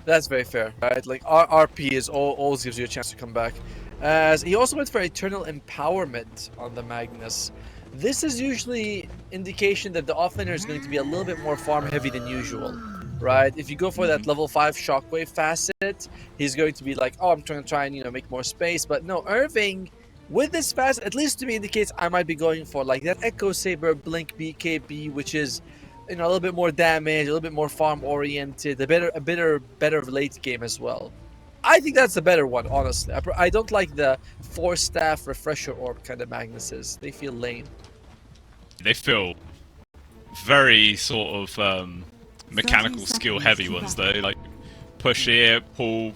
That's very fair, right? Like RP is always gives you a chance to come back. As he also went for Eternal Empowerment on the Magnus. This is usually indication that the offlaner is going to be a little bit more farm heavy than usual, right? If you go for that level 5 Shockwave facet, he's going to be like, oh, I'm trying to and make more space. But no, Irving with this facet, at least to me, indicates I might be going for like that Echo Saber Blink BKB, which is a little bit more damage, a little bit more farm oriented, a better late game as well. I think that's the better one, honestly. I don't like the 4-staff refresher orb kind of Magnuses. They feel lame. They feel very sort of mechanical skill heavy ones though, like push here, pull,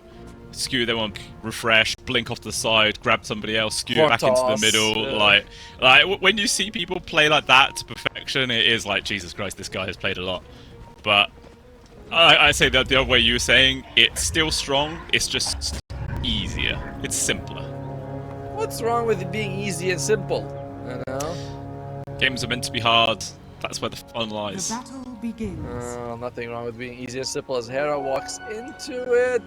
skew them on, refresh, blink off to the side, grab somebody else, skew back into the middle. Like when you see people play like that to perfection, it is like, Jesus Christ, this guy has played a lot. But I say that the other way you were saying, it's still strong, it's just easier. It's simpler. What's wrong with it being easy and simple? You know? Games are meant to be hard, that's where the fun lies. The battle begins. Nothing wrong with being easy and simple as Hera walks into it.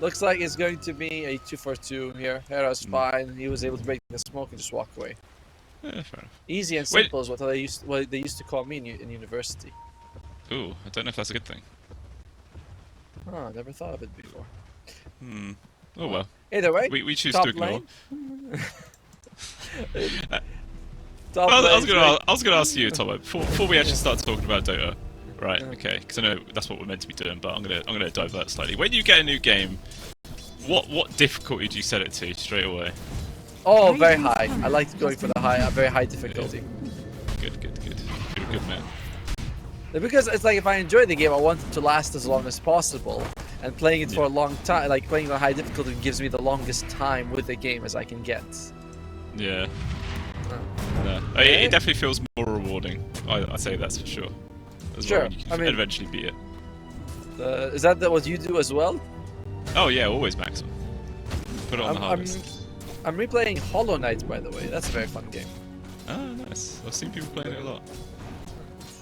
Looks like it's going to be a 2-for-2 here. Hera's fine, he was able to break the smoke and just walk away. Yeah, fair enough. Easy and simple is what they used to call me in university. Ooh, I don't know if that's a good thing. Oh, I never thought of it before. Oh well. Either way, we choose to ignore. I was gonna ask you, Tomo, before we actually start talking about Dota. Right, okay, because I know that's what we're meant to be doing, but I'm gonna divert slightly. When you get a new game, what difficulty do you set it to straight away? Oh, very high. I like going for the very high difficulty. Good. You're a good man. Because it's like if I enjoy the game, I want it to last as long as possible. And playing it for a long time, like playing on high difficulty, gives me the longest time with the game as I can get. Yeah. It definitely feels more rewarding. I'd say that's for sure. Sure. You can eventually beat it. Is that what you do as well? Oh yeah, always maximum. Put it on the hardest. I'm replaying Hollow Knight, by the way. That's a very fun game. Oh, nice. I've seen people playing it a lot.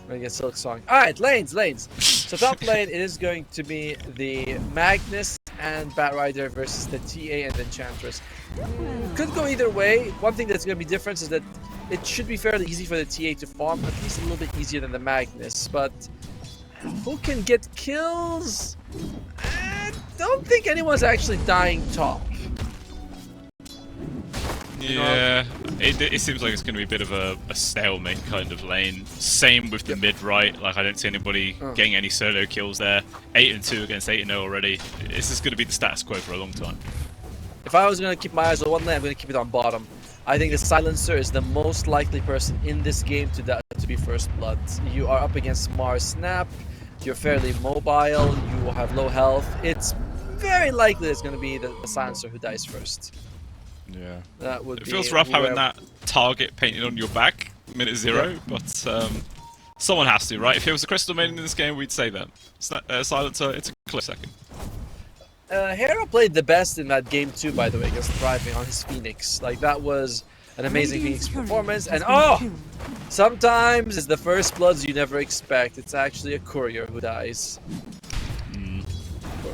Gonna get Silk Song. Alright, lanes. So top lane, it is going to be the Magnus and Batrider versus the TA and the Enchantress. Could go either way. One thing that's going to be different is that it should be fairly easy for the TA to farm, at least a little bit easier than the Magnus. But who can get kills? I don't think anyone's actually dying top. Yeah, it seems like it's going to be a bit of a stalemate kind of lane. Same with the mid right. Like I don't see anybody getting any solo kills there. 8-2 against 8-0 already. This is going to be the status quo for a long time. If I was going to keep my eyes on one lane, I'm going to keep it on bottom. I think the Silencer is the most likely person in this game to be first blood. You are up against Mars Snap. You're fairly mobile. You have low health. It's very likely it's going to be the Silencer who dies first. Yeah, that would. It feels rough having that target painted on your back, minute 0, but someone has to, right? If it was a Crystal Maiden in this game, we'd say that. Silencer, it's a close second. Hera played the best in that game too, by the way, against Thriving on his Phoenix. Like that was an amazing Phoenix performance, and sometimes it's the first bloods you never expect. It's actually a courier who dies.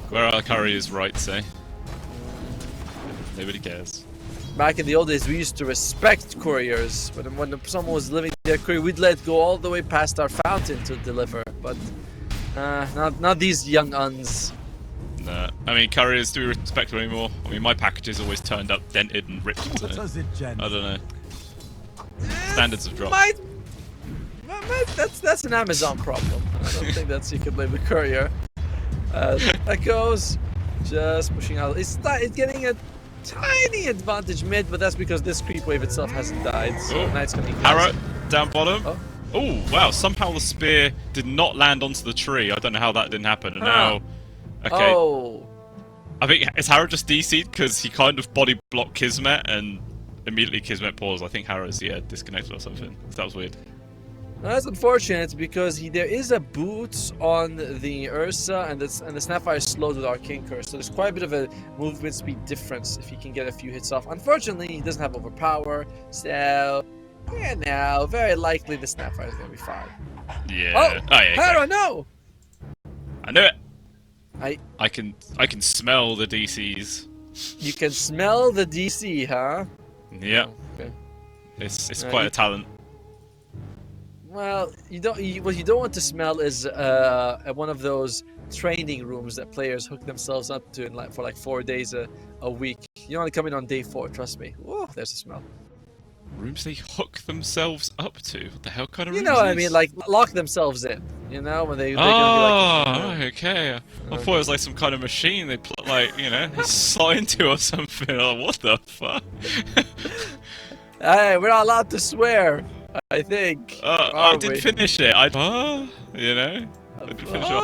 Where are couriers right, say? Nobody cares. Back in the old days, we used to respect couriers. When someone was living their courier, we'd let go all the way past our fountain to deliver. But not these young uns. Nah, I mean, couriers, do we respect them anymore? I mean, my packages always turned up dented and ripped. So I don't know. Standards have dropped. That's an Amazon problem. I don't think that's you can blame the courier. Echoes just pushing out. It's getting a tiny advantage mid, but that's because this creep wave itself hasn't died. So Knight's gonna Arrow down bottom. Oh wow! Somehow the spear did not land onto the tree. I don't know how that didn't happen. And now, okay. I think is Harrow just DC'd because he kind of body blocked Kismet and immediately Kismet paused. I think Harrow's disconnected or something. That was weird. That's unfortunate because there is a boot on the Ursa and the Snapfire is slowed with Arcane Curse, so there's quite a bit of a movement speed difference if he can get a few hits off. Unfortunately, he doesn't have overpower, so now very likely the Snapfire is going to be fine. Yeah. Oh yeah. Hera, no! I knew it. I can smell the DCs. You can smell the DC, huh? Yeah. Oh, okay. It's quite a talent. Well, what you don't want to smell is one of those training rooms that players hook themselves up to for like 4 days a week. You don't want to come in on day 4, trust me. Oh, there's a smell. Rooms they hook themselves up to? What the hell kind of You rooms know what is I mean? this? Like lock themselves in. You know when they're Oh, gonna be like. okay. I thought it was like some kind of machine they they slot into or something. Oh, what the fuck? Hey, we're not allowed to swear. I think. I did finish it. I did finish it.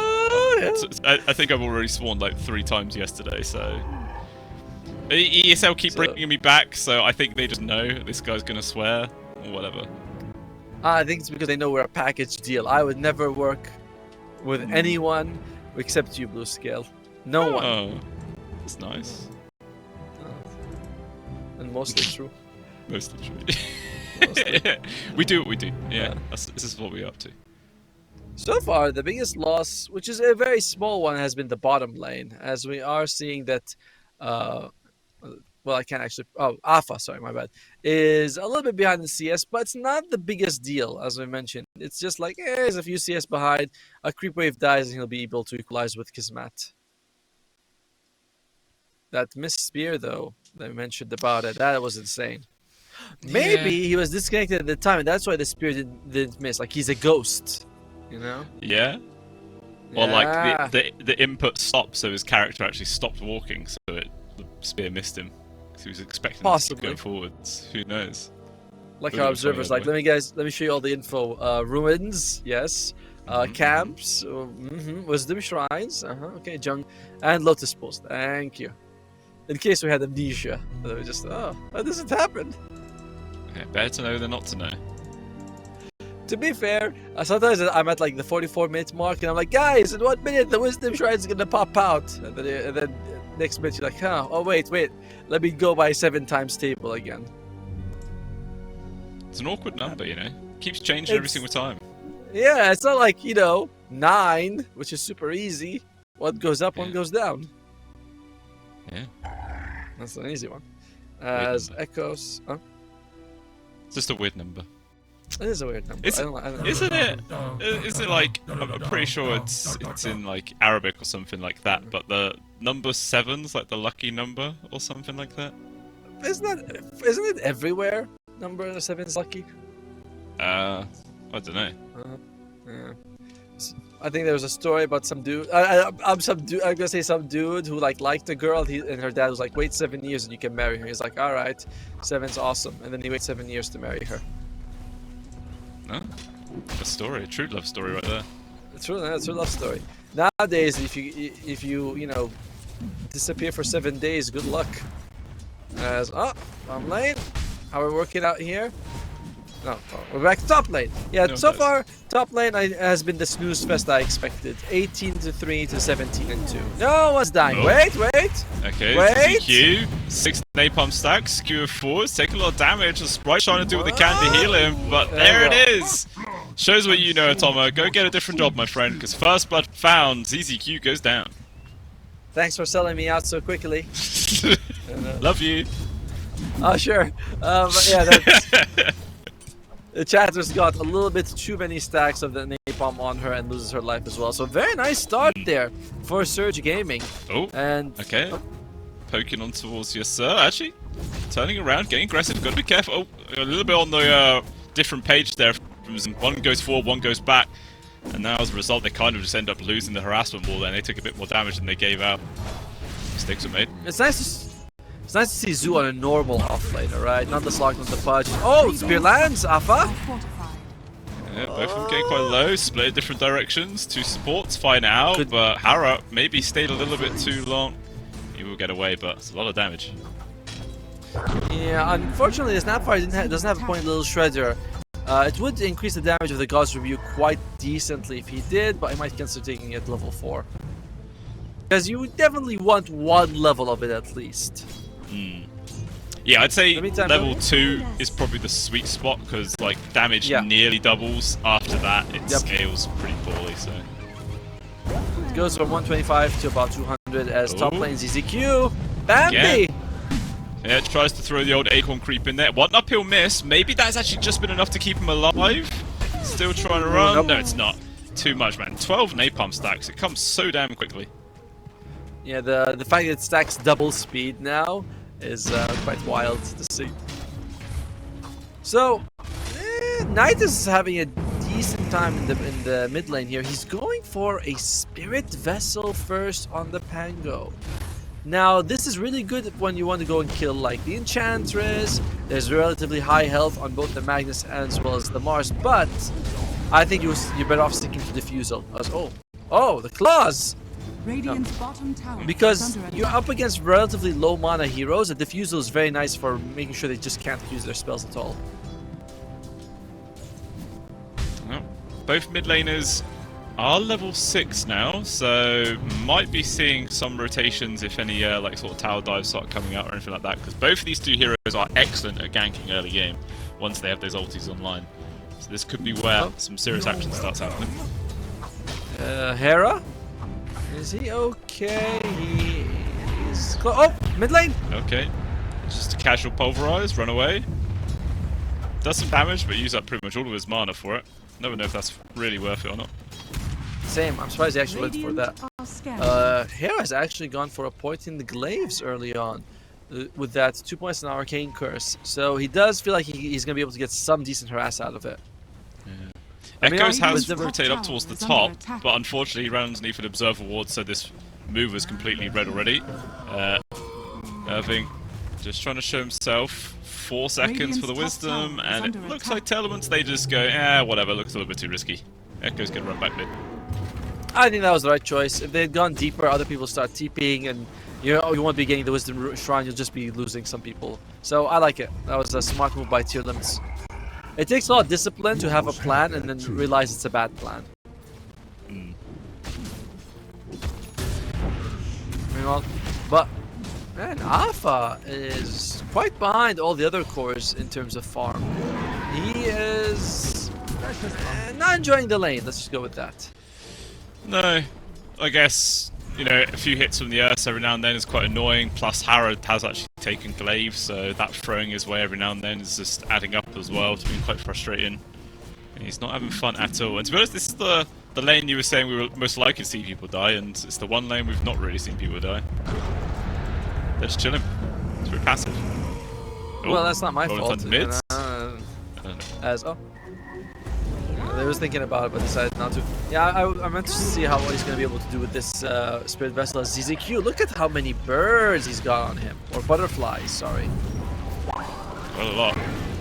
Yeah. I think I've already sworn like 3 times yesterday, so. ESL keep bringing me back, so I think they just know this guy's gonna swear or whatever. I think it's because they know we're a package deal. I would never work with anyone except you, Blue Scale. No one. Oh, that's nice. And mostly true. Mostly true. Mostly. We do what we do. Yeah, this is what we're up to. So far, the biggest loss, which is a very small one, has been the bottom lane, as we are seeing that. Well, I can't actually. Oh, Alpha, sorry, my bad. Is a little bit behind the CS, but it's not the biggest deal, as we mentioned. It's just like, he's a few CS behind. A creep wave dies, and he'll be able to equalize with Kismet. That missed spear, though, that I mentioned about it, that was insane. Maybe he was disconnected at the time, and that's why the spear didn't miss. Like, he's a ghost, you know? Yeah. Or like the input stopped, so his character actually stopped walking, so the spear missed him. Because he was expecting to go forwards. Who knows? Like our observers, like, let me show you all the info. Ruins, yes. Camps, wisdom shrines, okay, junk, and lotus pools. Thank you. In case we had amnesia, we were just, why does it happen? Okay, better to know than not to know. To be fair, sometimes I'm at like the 44-minute mark, and I'm like, guys, in 1 minute the wisdom shrine is gonna pop out, and then next minute you're like, oh wait, let me go by 7 times table again. It's an awkward number, Keeps changing every single time. Yeah, it's not like 9, which is super easy. One goes up, one goes down. Yeah, that's an easy one. As echoes, it's just a weird number. It is a weird number. Isn't it? Is it like? I'm pretty sure it's in like Arabic or something like that. But the number 7's like the lucky number or something like that. Isn't it everywhere? Number 7 is lucky. I don't know. Yeah. I think there was a story about some dude. I'm gonna say some dude who liked a girl. And her dad was like, "Wait 7 years and you can marry her." He's like, "All right, 7's awesome." And then he waits 7 years to marry her. No, a story, a true love story right there. It's a true love story. Nowadays, if you disappear for 7 days, good luck. I'm late. How are we working out here? No, we're back to top lane. Yeah, no, so far, top lane has been the snooze fest I expected. 18-3 to 17-2. No one's dying. Oh. Wait. Okay, wait. ZQ, 6 napalm stacks, skewer forwards, take a lot of damage. The Sprite trying to do what they can to heal him, but there it is. Shows what you know, Tomo. Go get a different job, my friend, because first blood found, ZZQ goes down. Thanks for selling me out so quickly. Love you. Oh, sure. But yeah, that's... The chatter's got a little bit too many stacks of the napalm on her and loses her life as well. So very nice start there for Surge Gaming. Oh, and okay. Poking on towards your sir. Actually, turning around, getting aggressive. Got to be careful. Oh, a little bit on the different page there. One goes forward, one goes back. And now as a result, they kind of just end up losing the harassment wall. Then they took a bit more damage than they gave out. Mistakes were made. It's nice to see Zoo on a normal offlane, alright? Not the slog, not the pudge. Oh, Spear lands, Alpha! Yeah, both of them getting quite low, split in different directions. 2 supports, fine out, but Hara maybe stayed a little bit too long. He will get away, but it's a lot of damage. Yeah, unfortunately, the Snapfire doesn't have a point little shredder. It would increase the damage of the God's Review quite decently if he did, but I might consider taking it level 4. Because you definitely want 1 level of it at least. Yeah, I'd say level 2 is probably the sweet spot because damage nearly doubles. After that, it scales pretty poorly. So goes from 125 to about 200 as top Ooh. lane ZZQ. Bambi! Again. Yeah, tries to throw the old acorn creep in there. One uphill miss. Maybe that's actually just been enough to keep him alive. Still trying to run. Nope. No, it's not. Too much, man. 12 napalm stacks. It comes so damn quickly. Yeah, the fact that it stacks double speed now is quite wild to see. So, Knight is having a decent time in the mid lane here. He's going for a Spirit Vessel first on the Pango. Now, this is really good when you want to go and kill like the Enchantress. There's relatively high health on both the Magnus as well as the Mars, but I think you're better off sticking to Diffusal. Oh, the Claws! Radiant's bottom tower Because is under you're attack. up against relatively low mana heroes, a Diffusal is very nice for making sure they just can't use their spells at all. Well, both mid laners are level 6 now, so might be seeing some rotations if any like sort of tower dives start coming out or anything like that, because both of these two heroes are excellent at ganking early game once they have those ultis online. So this could be where some serious action starts happening. Hera? Is he okay? He's... Oh! Mid lane! Okay, just a casual pulverize, run away. Does some damage, but use up pretty much all of his mana for it. Never know if that's really worth it or not. Same, I'm surprised he actually went for that. Radiant are scared. Hera's actually gone for a point in the glaives early on with that 2 points in Arcane Curse. So he does feel like he's going to be able to get some decent harass out of it. I mean, Echoes has with the- rotated up towards the top, but unfortunately he ran underneath an Observer Ward, so this move was completely red already. Irving just trying to show himself. 4 seconds for the Wisdom, and it looks like Tearlaments, they just go, whatever, looks a little bit too risky. Echoes can run back mid. I think that was the right choice. If they had gone deeper, other people start TPing, and you won't be getting the Wisdom Shrine, you'll just be losing some people. So I like it. That was a smart move by Tearlaments. It takes a lot of discipline to have a plan and then realize it's a bad plan. But man, Alpha is quite behind all the other cores in terms of farm. He is not enjoying the lane. Let's just go with that. No, I guess, you know, a few hits from the Earth every now and then is quite annoying, plus Harrod has actually taken Glaive, so that throwing his way every now and then is just adding up as well to being quite frustrating. And he's not having fun at all. And to be honest, this is the lane you were saying we were most likely to see people die, and it's the one lane we've not really seen people die. They're just chilling. It's very passive. Oh, Well, that's not my rolling fault. thunder mids. Uh, I don't know. As I was thinking about it, but decided not to. Yeah, I meant to see what he's going to be able to do with this Spirit Vessel as ZZQ. Look at how many birds he's got on him. Or butterflies, sorry. Well, a lot.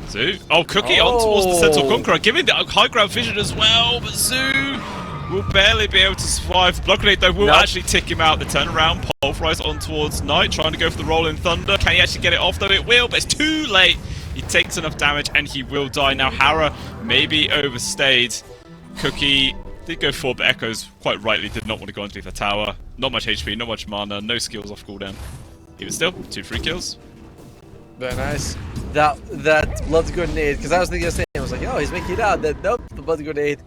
Zoo. Oh, Cookie on towards the Sentinel Conqueror, giving the high ground vision as well, but Zoo will barely be able to survive. Blood Grenade, though, will actually tick him out. The turnaround, Pulverize on towards Knight, trying to go for the Rolling Thunder. Can he actually get it off, though? It will, but it's too late. He takes enough damage, and he will die. Now, Hara maybe overstayed. Cookie did go for, but Echoes, quite rightly, did not want to go underneath the tower. Not much HP, not much mana, no skills off cooldown. Even still, 2 free kills. Very nice. That blood grenade, because I was thinking the same. I was like, oh, he's making it out. Then nope, the blood grenade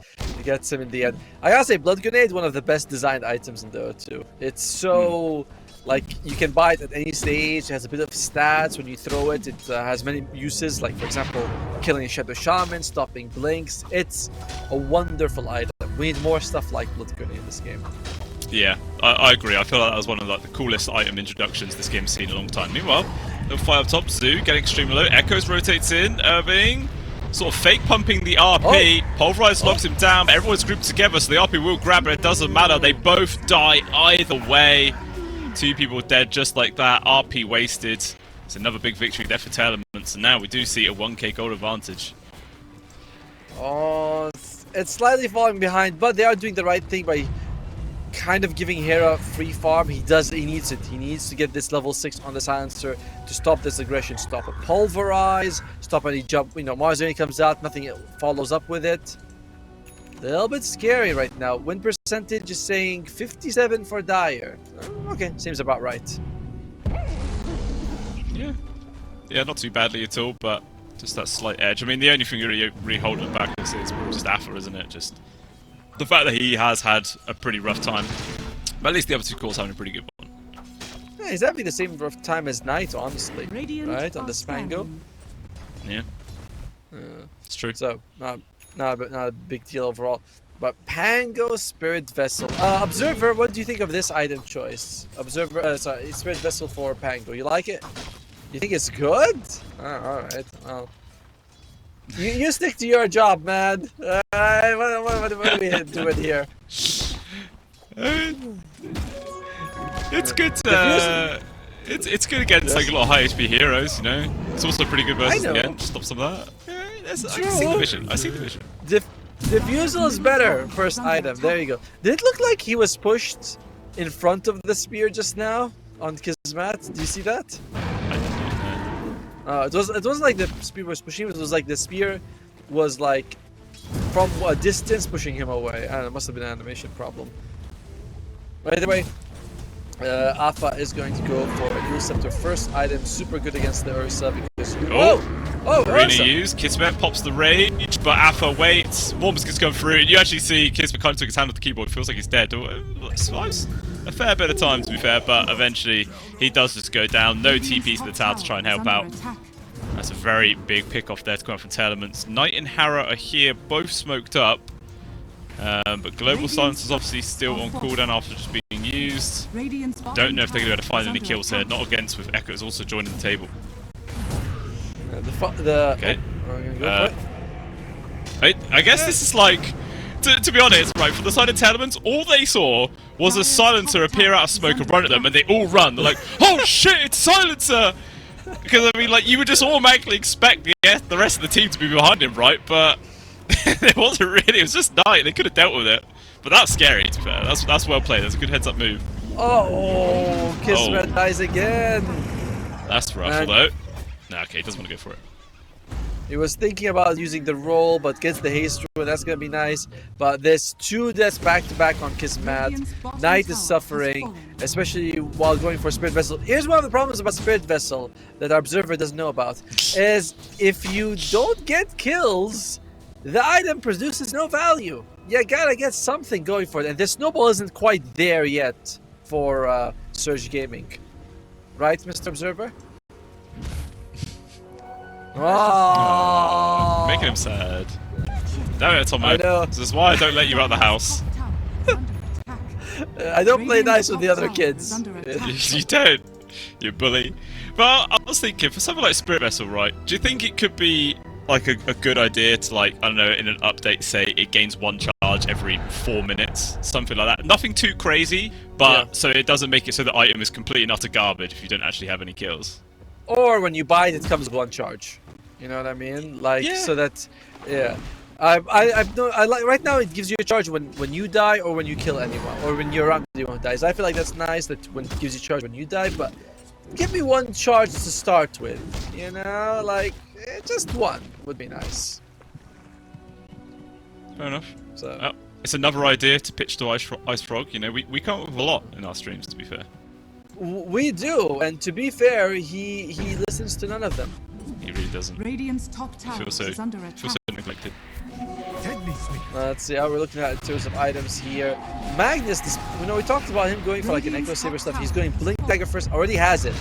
gets him in the end. I gotta say, blood grenade, one of the best designed items in Dota2. It's so like you can buy it at any stage. It has a bit of stats when you throw it. It has many uses, like for example, killing a Shadow Shaman, stopping blinks. It's a wonderful item. We need more stuff like blood grenade in this game. Yeah, I agree. I feel like that was one of like the coolest item introductions this game's seen in a long time. Meanwhile, little fight up top, Zoo getting extremely low. Echoes rotates in, Irving sort of fake pumping the RP. Pulverize locks him down, but everyone's grouped together, so the RP will grab it. It doesn't matter. They both die either way. 2 people dead just like that. RP wasted. It's another big victory there for Tearlaments, and now we do see a 1k gold advantage. Oh, it's slightly falling behind, but they are doing the right thing by kind of giving Hera free farm. He needs it. He needs to get this level 6 on the Silencer to stop this aggression, stop a Pulverize, stop any jump. You know, Mars only comes out, nothing follows up with it. A little bit scary right now. Win percentage is saying 57 for Dire. Okay, seems about right. Yeah, not too badly at all, but just that slight edge. I mean, the only thing you're really holding back is just Alpha, isn't it? Just the fact that he has had a pretty rough time But at least the other two cores having a pretty good one. Yeah, he's having the same rough time as Knight, honestly. Radiant Right, on are the Spango. scanning. Yeah, it's true. So, not a big deal overall. But Pango Spirit Vessel. Observer, what do you think of this item choice? Observer, sorry, Spirit Vessel for Pango. You like it? You think it's good? Alright, well. You stick to your job, man. What are we doing here? It's good to, it's good against like a lot of high HP heroes, you know. It's also pretty good versus the end. Stop some of that. Yeah, I see the vision. I see the vision. Diffusal is better. First item. There you go. Did it look like he was pushed in front of the spear just now on Kismet? Do you see that? It wasn't like the spear was pushing him. It was like the spear was like from a distance pushing him away. I don't know. It must have been an animation problem. By the way, Alpha is going to go for a Dual Scepter first item. Super good against the Ursa because Arena Ursa. use. Kismet pops the rage, but Alpha waits. Warm's gets going through. You actually see Kismet kind of took his hand off the keyboard. Feels like he's dead. Survives a fair bit of time, to be fair, but eventually he does just go down. No TP to the tower to try and help out. That's a very big pick off there to come from Tearlaments. Knight and Hera are here, both smoked up. But Global Silence is obviously still on cooldown after just being used. Don't know if they're going to be able to find any kills here. Not against with Echoes also joining the table. Okay. I guess this is like, to be honest, right, from the side of Tearlaments, all they saw was a Silencer appear out of smoke and run at them, and they all run. They're like, oh shit, it's Silencer! Because, I mean, like, you would just automatically expect the rest of the team to be behind him, right? But it wasn't really, it was just Knight. They could have dealt with it. But that's scary, to be fair. That's well played. That's a good heads-up move. Oh, Kismet dies again. That's rough, though. Nah, okay, he doesn't want to go for it. He was thinking about using the roll, but gets the haste through, and that's gonna be nice. But there's 2 deaths back to back on Kismet. Knight is suffering, especially while going for Spirit Vessel. Here's one of the problems about Spirit Vessel that our observer doesn't know about: is if you don't get kills, the item produces no value. You gotta get something going for it, and the snowball isn't quite there yet for Surge Gaming, right, Mr. Observer? Oh, making him sad. Damn it, Tomo. I know. This is why I don't let you out of the house. I don't play nice with the other kids. You don't, you bully. But I was thinking, for something like Spirit Vessel, right, do you think it could be like a good idea to, like, I don't know, in an update, say it gains 1 charge every 4 minutes, something like that? Nothing too crazy, but so it doesn't make it so the item is completely and utter garbage if you don't actually have any kills. Or when you buy it, it comes with 1 charge. You know what I mean? Like, so that, I like right now it gives you a charge when you die or when you kill anyone or when you're around anyone who dies. I feel like that's nice that when it gives you charge when you die, but give me 1 charge to start with. You know, like just 1 would be nice. Fair enough. So it's another idea to pitch to Ice Frog. You know, we come up with a lot in our streams, to be fair. We do, and to be fair, he listens to none of them. He really doesn't. Radiant's top tower is under attack. Feels so neglected. Let's see how we're looking at in terms of items here. Magnus, we talked about him going for like an Echo Saber stuff. He's going Blink Dagger first, already has it.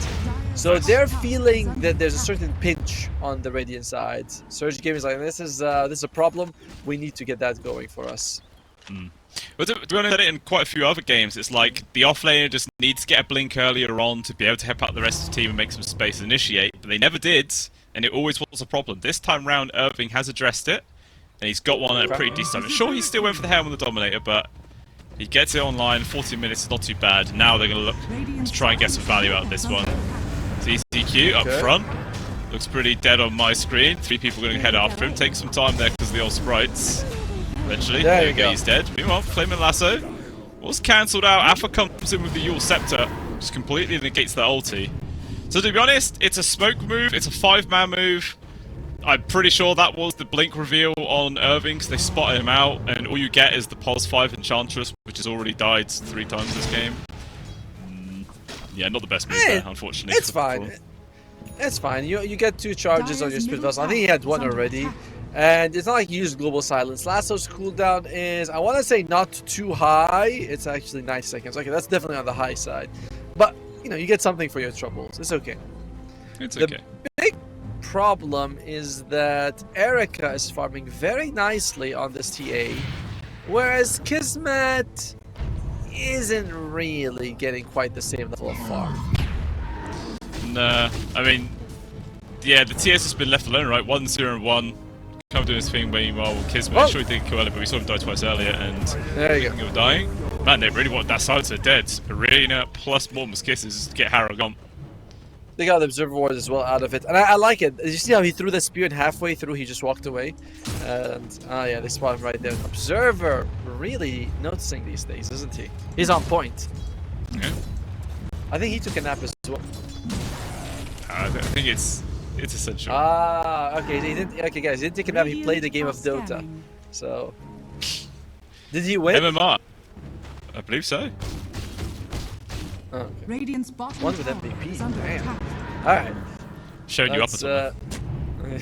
So they're feeling that there's a certain pinch on the Radiant side. Surge Gaming is like, this is a problem. We need to get that going for us. But to be honest, in quite a few other games, it's like the offlaner just needs to get a blink earlier on to be able to help out the rest of the team and make some space and initiate, but they never did, and it always was a problem. This time round, Irving has addressed it, and he's got one at a pretty decent time. Sure, he still went for the helm on the Dominator, but he gets it online, 14 minutes is not too bad. Now they're going to look to try and get some value out of this one. CCQ up front. Looks pretty dead on my screen. 3 people going to head after him. Take some time there because of the old sprites. Eventually, there you go, he's dead. Meanwhile, Flaming Lasso was cancelled out. Alpha comes in with the Yule Scepter, just completely negates that ulti. So to be honest, it's a smoke move, it's a 5-man move. I'm pretty sure that was the blink reveal on Irving, because they spotted him out, and all you get is the Pulse 5 Enchantress, which has already died 3 times this game. Yeah, not the best move there, unfortunately. It's fine. It's fine. You get 2 charges on your Spirit Vessel. I think he had 1 already. And it's not like you use Global Silence. Lasso's cooldown is, I want to say, not too high. It's actually 9 seconds. Okay, that's definitely on the high side. But, you know, you get something for your troubles. It's okay. It's okay. The big problem is that Erica is farming very nicely on this TA, whereas Kismet isn't really getting quite the same level of farm. Nah, I mean, yeah, the TS has been left alone, right? 1-0-1. Kind of doing his thing way well with Kismet. Oh. Sure, he did kill earlier, but we saw him die twice earlier, and There you I go. think he was dying. Man, they really want that silencer dead. Arena plus Mortimer's kisses to get Harrow gone. They got the Observer Ward as well out of it. And I like it. Did you see how he threw the spear and halfway through he just walked away? And, yeah, they spawned him right there. Observer really noticing these days, isn't he? He's on point. Yeah. I think he took a nap as well. I think it's essential. Ah, okay. He didn't. Okay, guys, he didn't take a nap. He played a game of Dota. Scanning. So, did he win? MMR. I believe so. Oh, okay. Radiant's bottom One with tower MVP, is under damn. attack. All right. Showing you up or something.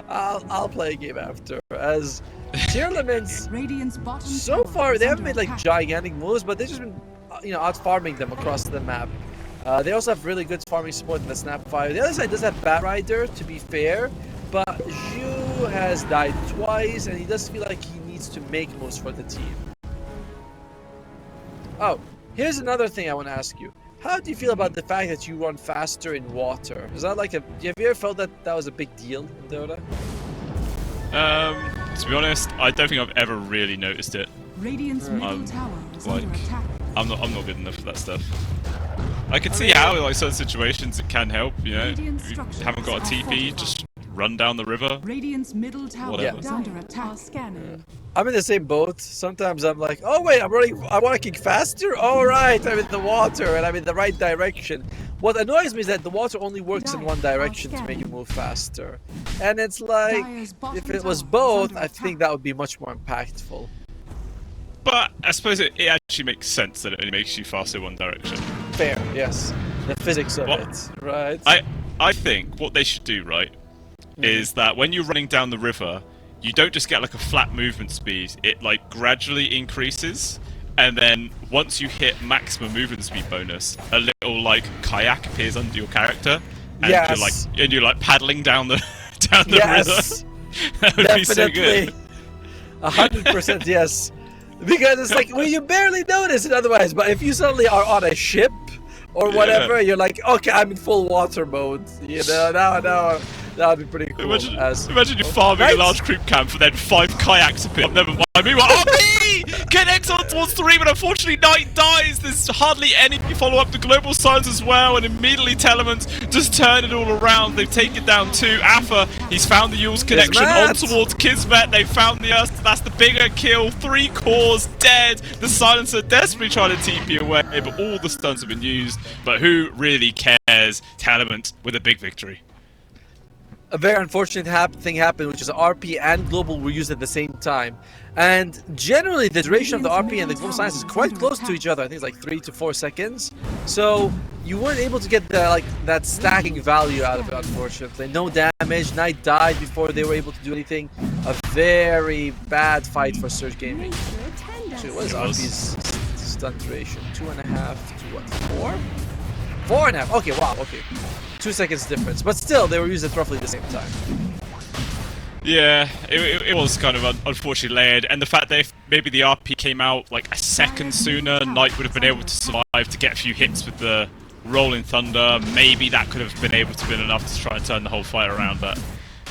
I'll play a game after. As Tearlaments, Radiant's bottom so tower far is they haven't under made like attack. gigantic moves, but they've just been, you know, out farming them across the map. They also have really good farming support in the Snapfire. The other side does have Batrider, to be fair, but Zhu has died twice, and he does feel like he needs to make moves for the team. Oh, here's another thing I want to ask you. How do you feel about the fact that you run faster in water? Is that like have you ever felt that that was a big deal in Dota? To be honest, I don't think I've ever really noticed it. Radiant's middle I'm tower is like- under attack. I'm not good enough for that stuff. I can see how, like, certain situations it can help, you know. Radiant If you structures haven't got a are TP, fortified. just run down the river. Radiant's middle tower Whatever. is under attack. Scanning. I'm in the same boat. Sometimes I'm like, oh wait, I want to kick faster? All right, I'm in the water and I'm in the right direction. What annoys me is that the water only works in one direction to make you move faster. And it's like, Dire's bottom if it was tower is both, under I think attack. that would be much more impactful. But I suppose it actually makes sense that it only makes you faster one direction. Fair, yes. The physics of What? it, right? I think what they should do, right, is that when you're running down the river, you don't just get like a flat movement speed. It like gradually increases, and then once you hit maximum movement speed bonus, a little like kayak appears under your character, and Yes. you're like paddling down the down the Yes, river. That would be so definitely. good. 100% yes. Because it's like, well, you barely notice it otherwise, but if you suddenly are on a ship or whatever, you're like, okay, I'm in full water mode. You know, now that would be pretty cool. Imagine you farming Right? a large creep camp and then 5 kayaks appear. Never mind. Meanwhile, RP! Get excellent towards 3, but unfortunately Knight dies. There's hardly any follow-up. The global signs as well, and immediately Tearlaments just turn it all around. They've taken down 2. Afa, he's found the Yule's connection on Kismet! towards Kismet. They found the Earth. That's the bigger kill. 3 cores dead. The Silencer desperately trying to TP away, but all the stuns have been used. But who really cares? Tearlaments with a big victory. A very unfortunate thing happened, which is RP and Global were used at the same time. And generally, the duration of the RP and the Global Science is quite close to each other. I think it's like 3 to 4 seconds. So you weren't able to get the, that stacking value out of it, unfortunately. No damage. Knight died before they were able to do anything. A very bad fight for Surge Gaming. Actually, what is It was. RP's stun duration? 2.5 to what? 4? 4.5. Okay, wow. Okay. 2 seconds difference, but still, they were used at roughly the same time. Yeah, it was kind of unfortunately layered, and the fact that if maybe the RP came out like a second sooner, Knight would have been able to survive to get a few hits with the Rolling Thunder. Maybe that could have been able to been enough to try and turn the whole fight around, but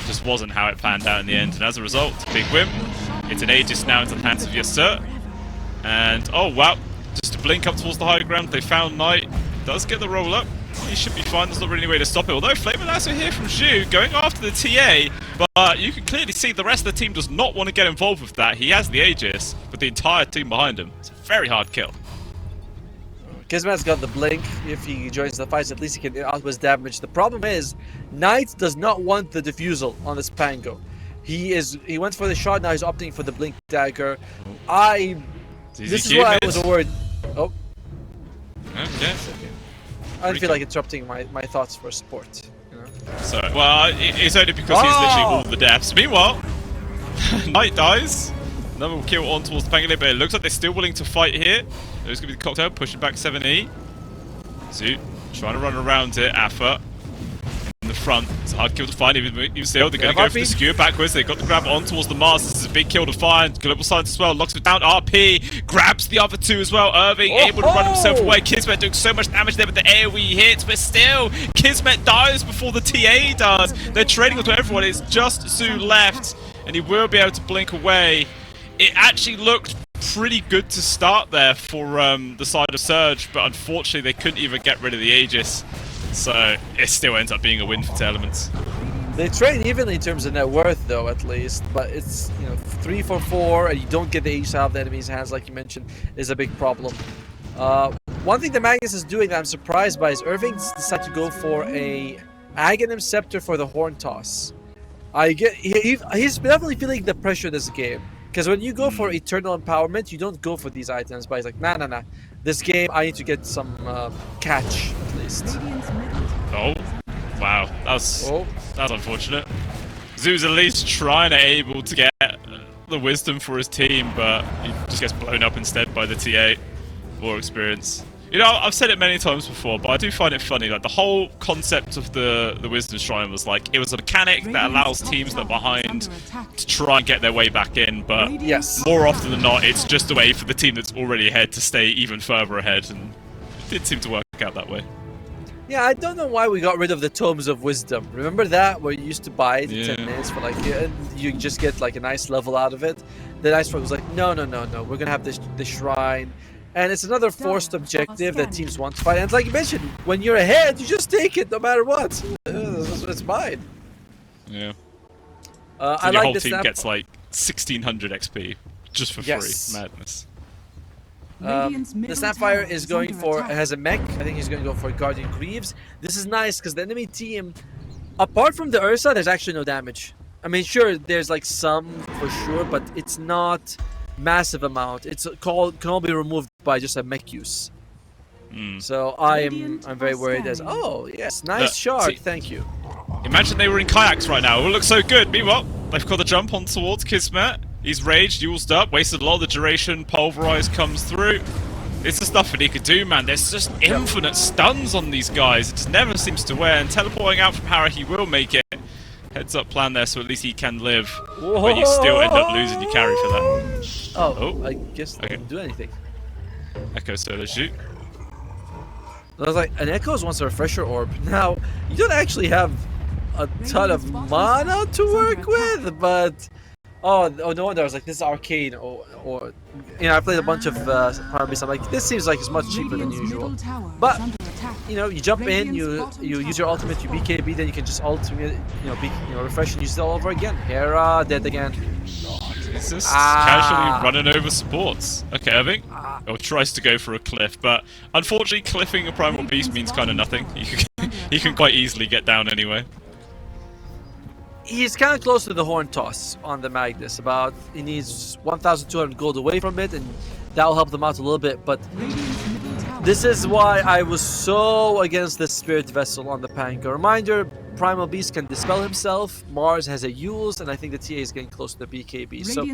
just wasn't how it planned out in the end. And as a result, big win. It's an Aegis now into the hands of Yasser. And oh wow, just a blink up towards the high ground. They found Knight. Does get the roll up. He should be fine. There's not really any way to stop it. Although Flavor Lasso here from Zhu going after the TA, but you can clearly see the rest of the team does not want to get involved with that. He has the Aegis, but the entire team behind him. It's a very hard kill. Kismet's got the blink. If he joins the fights, at least he can outburst damage. The problem is, Knight does not want the defusal on this Pango. He went for the shot. Now he's opting for the blink dagger. This is why I was worried. Oh, Okay. I don't feel like interrupting my thoughts for sport. You know? So, well, it's only because he's literally all the deaths. Meanwhile, Knight dies. Another kill on towards the Pangolin, but it looks like they're still willing to fight here. There's going to be the cocktail pushing back 7E. Zoot trying to run around it. Afa in the front. It's a hard kill to find. Even still, they're going to go for the skewer backwards. They've got the grab on towards the Mars. This is a big kill to find. Global Silence as well. Locks it down. RP grabs the other two as well. Irving able to run himself away. Kismet doing so much damage there with the AoE hits, but still, Kismet dies before the TA does. They're trading with everyone. It's just Zoo left, and he will be able to blink away. It actually looked pretty good to start there for the side of Surge, but unfortunately they couldn't even get rid of the Aegis, so it still ends up being a win for Tearlaments. They trade evenly in terms of net worth, though, at least, but it's 3 for 4, and you don't get the Aegis out of the enemy's hands, like you mentioned, is a big problem. One thing that Magnus is doing that I'm surprised by is Irving decided to go for a Aghanim Scepter for the Horn Toss. He's definitely feeling the pressure this game. Because when you go for Eternal Empowerment, you don't go for these items, but he's like, nah. This game, I need to get some catch, at least. Oh, wow. That's unfortunate. Zoo's at least trying to able to get the wisdom for his team, but he just gets blown up instead by the TA. More experience. You know, I've said it many times before, but I do find it funny. Like, the whole concept of the Wisdom Shrine was like, it was a mechanic that allows teams that are behind to try and get their way back in, but more often than not, it's just a way for the team that's already ahead to stay even further ahead, and it did seem to work out that way. Yeah, I don't know why we got rid of the Tomes of Wisdom. Remember that, where you used to buy it in 10 minutes for like, you just get like a nice level out of it? The nice one was like, no, we're gonna have this shrine. And it's another forced objective that teams want to fight. And like you mentioned, when you're ahead, you just take it no matter what. It's mine. Yeah. So your whole team gets like 1600 XP just for free. Madness. The Snapfire is going for, has a mech. I think he's going to go for Guardian Greaves. This is nice because the enemy team, apart from the Ursa, there's actually no damage. I mean, sure, there's like some for sure, but it's not massive amount. It's can all be removed by just a mech use. So I'm very worried as nice shard, thank you. Imagine they were in kayaks right now. It would look so good. Meanwhile, they've got the jump on towards Kismet. He's raged, used up, wasted a lot of the duration. Pulverize comes through. It's the stuff that he could do, man. There's just infinite stuns on these guys. It just never seems to wear. And teleporting out from Hara, he will make it. Heads up plan there, so at least he can live. But you still end up losing your carry for that. Oh. I guess I didn't do anything. Echo solo shoot. I was like, an Echoes wants a refresher orb. Now, you don't actually have a ton of mana to work with, but oh no wonder I was like, this is arcane, or I played a bunch of Paramis. I'm like, this seems like it's much cheaper than usual. But you jump in, you use your ultimate, you BKB, then you can just ultimate, refresh and use it all over again. Hera dead again. He's just casually running over supports. Okay, Irving. Tries to go for a cliff, but unfortunately, cliffing a Primal Beast means kind of nothing. He can quite easily get down anyway. He's kind of close to the Horn Toss on the Magnus. He needs 1,200 gold away from it, and that will help them out a little bit. But this is why I was so against the Spirit Vessel on the Pango. Reminder, Primal Beast can dispel himself, Mars has a Eul's, and I think the TA is getting close to the BKB. So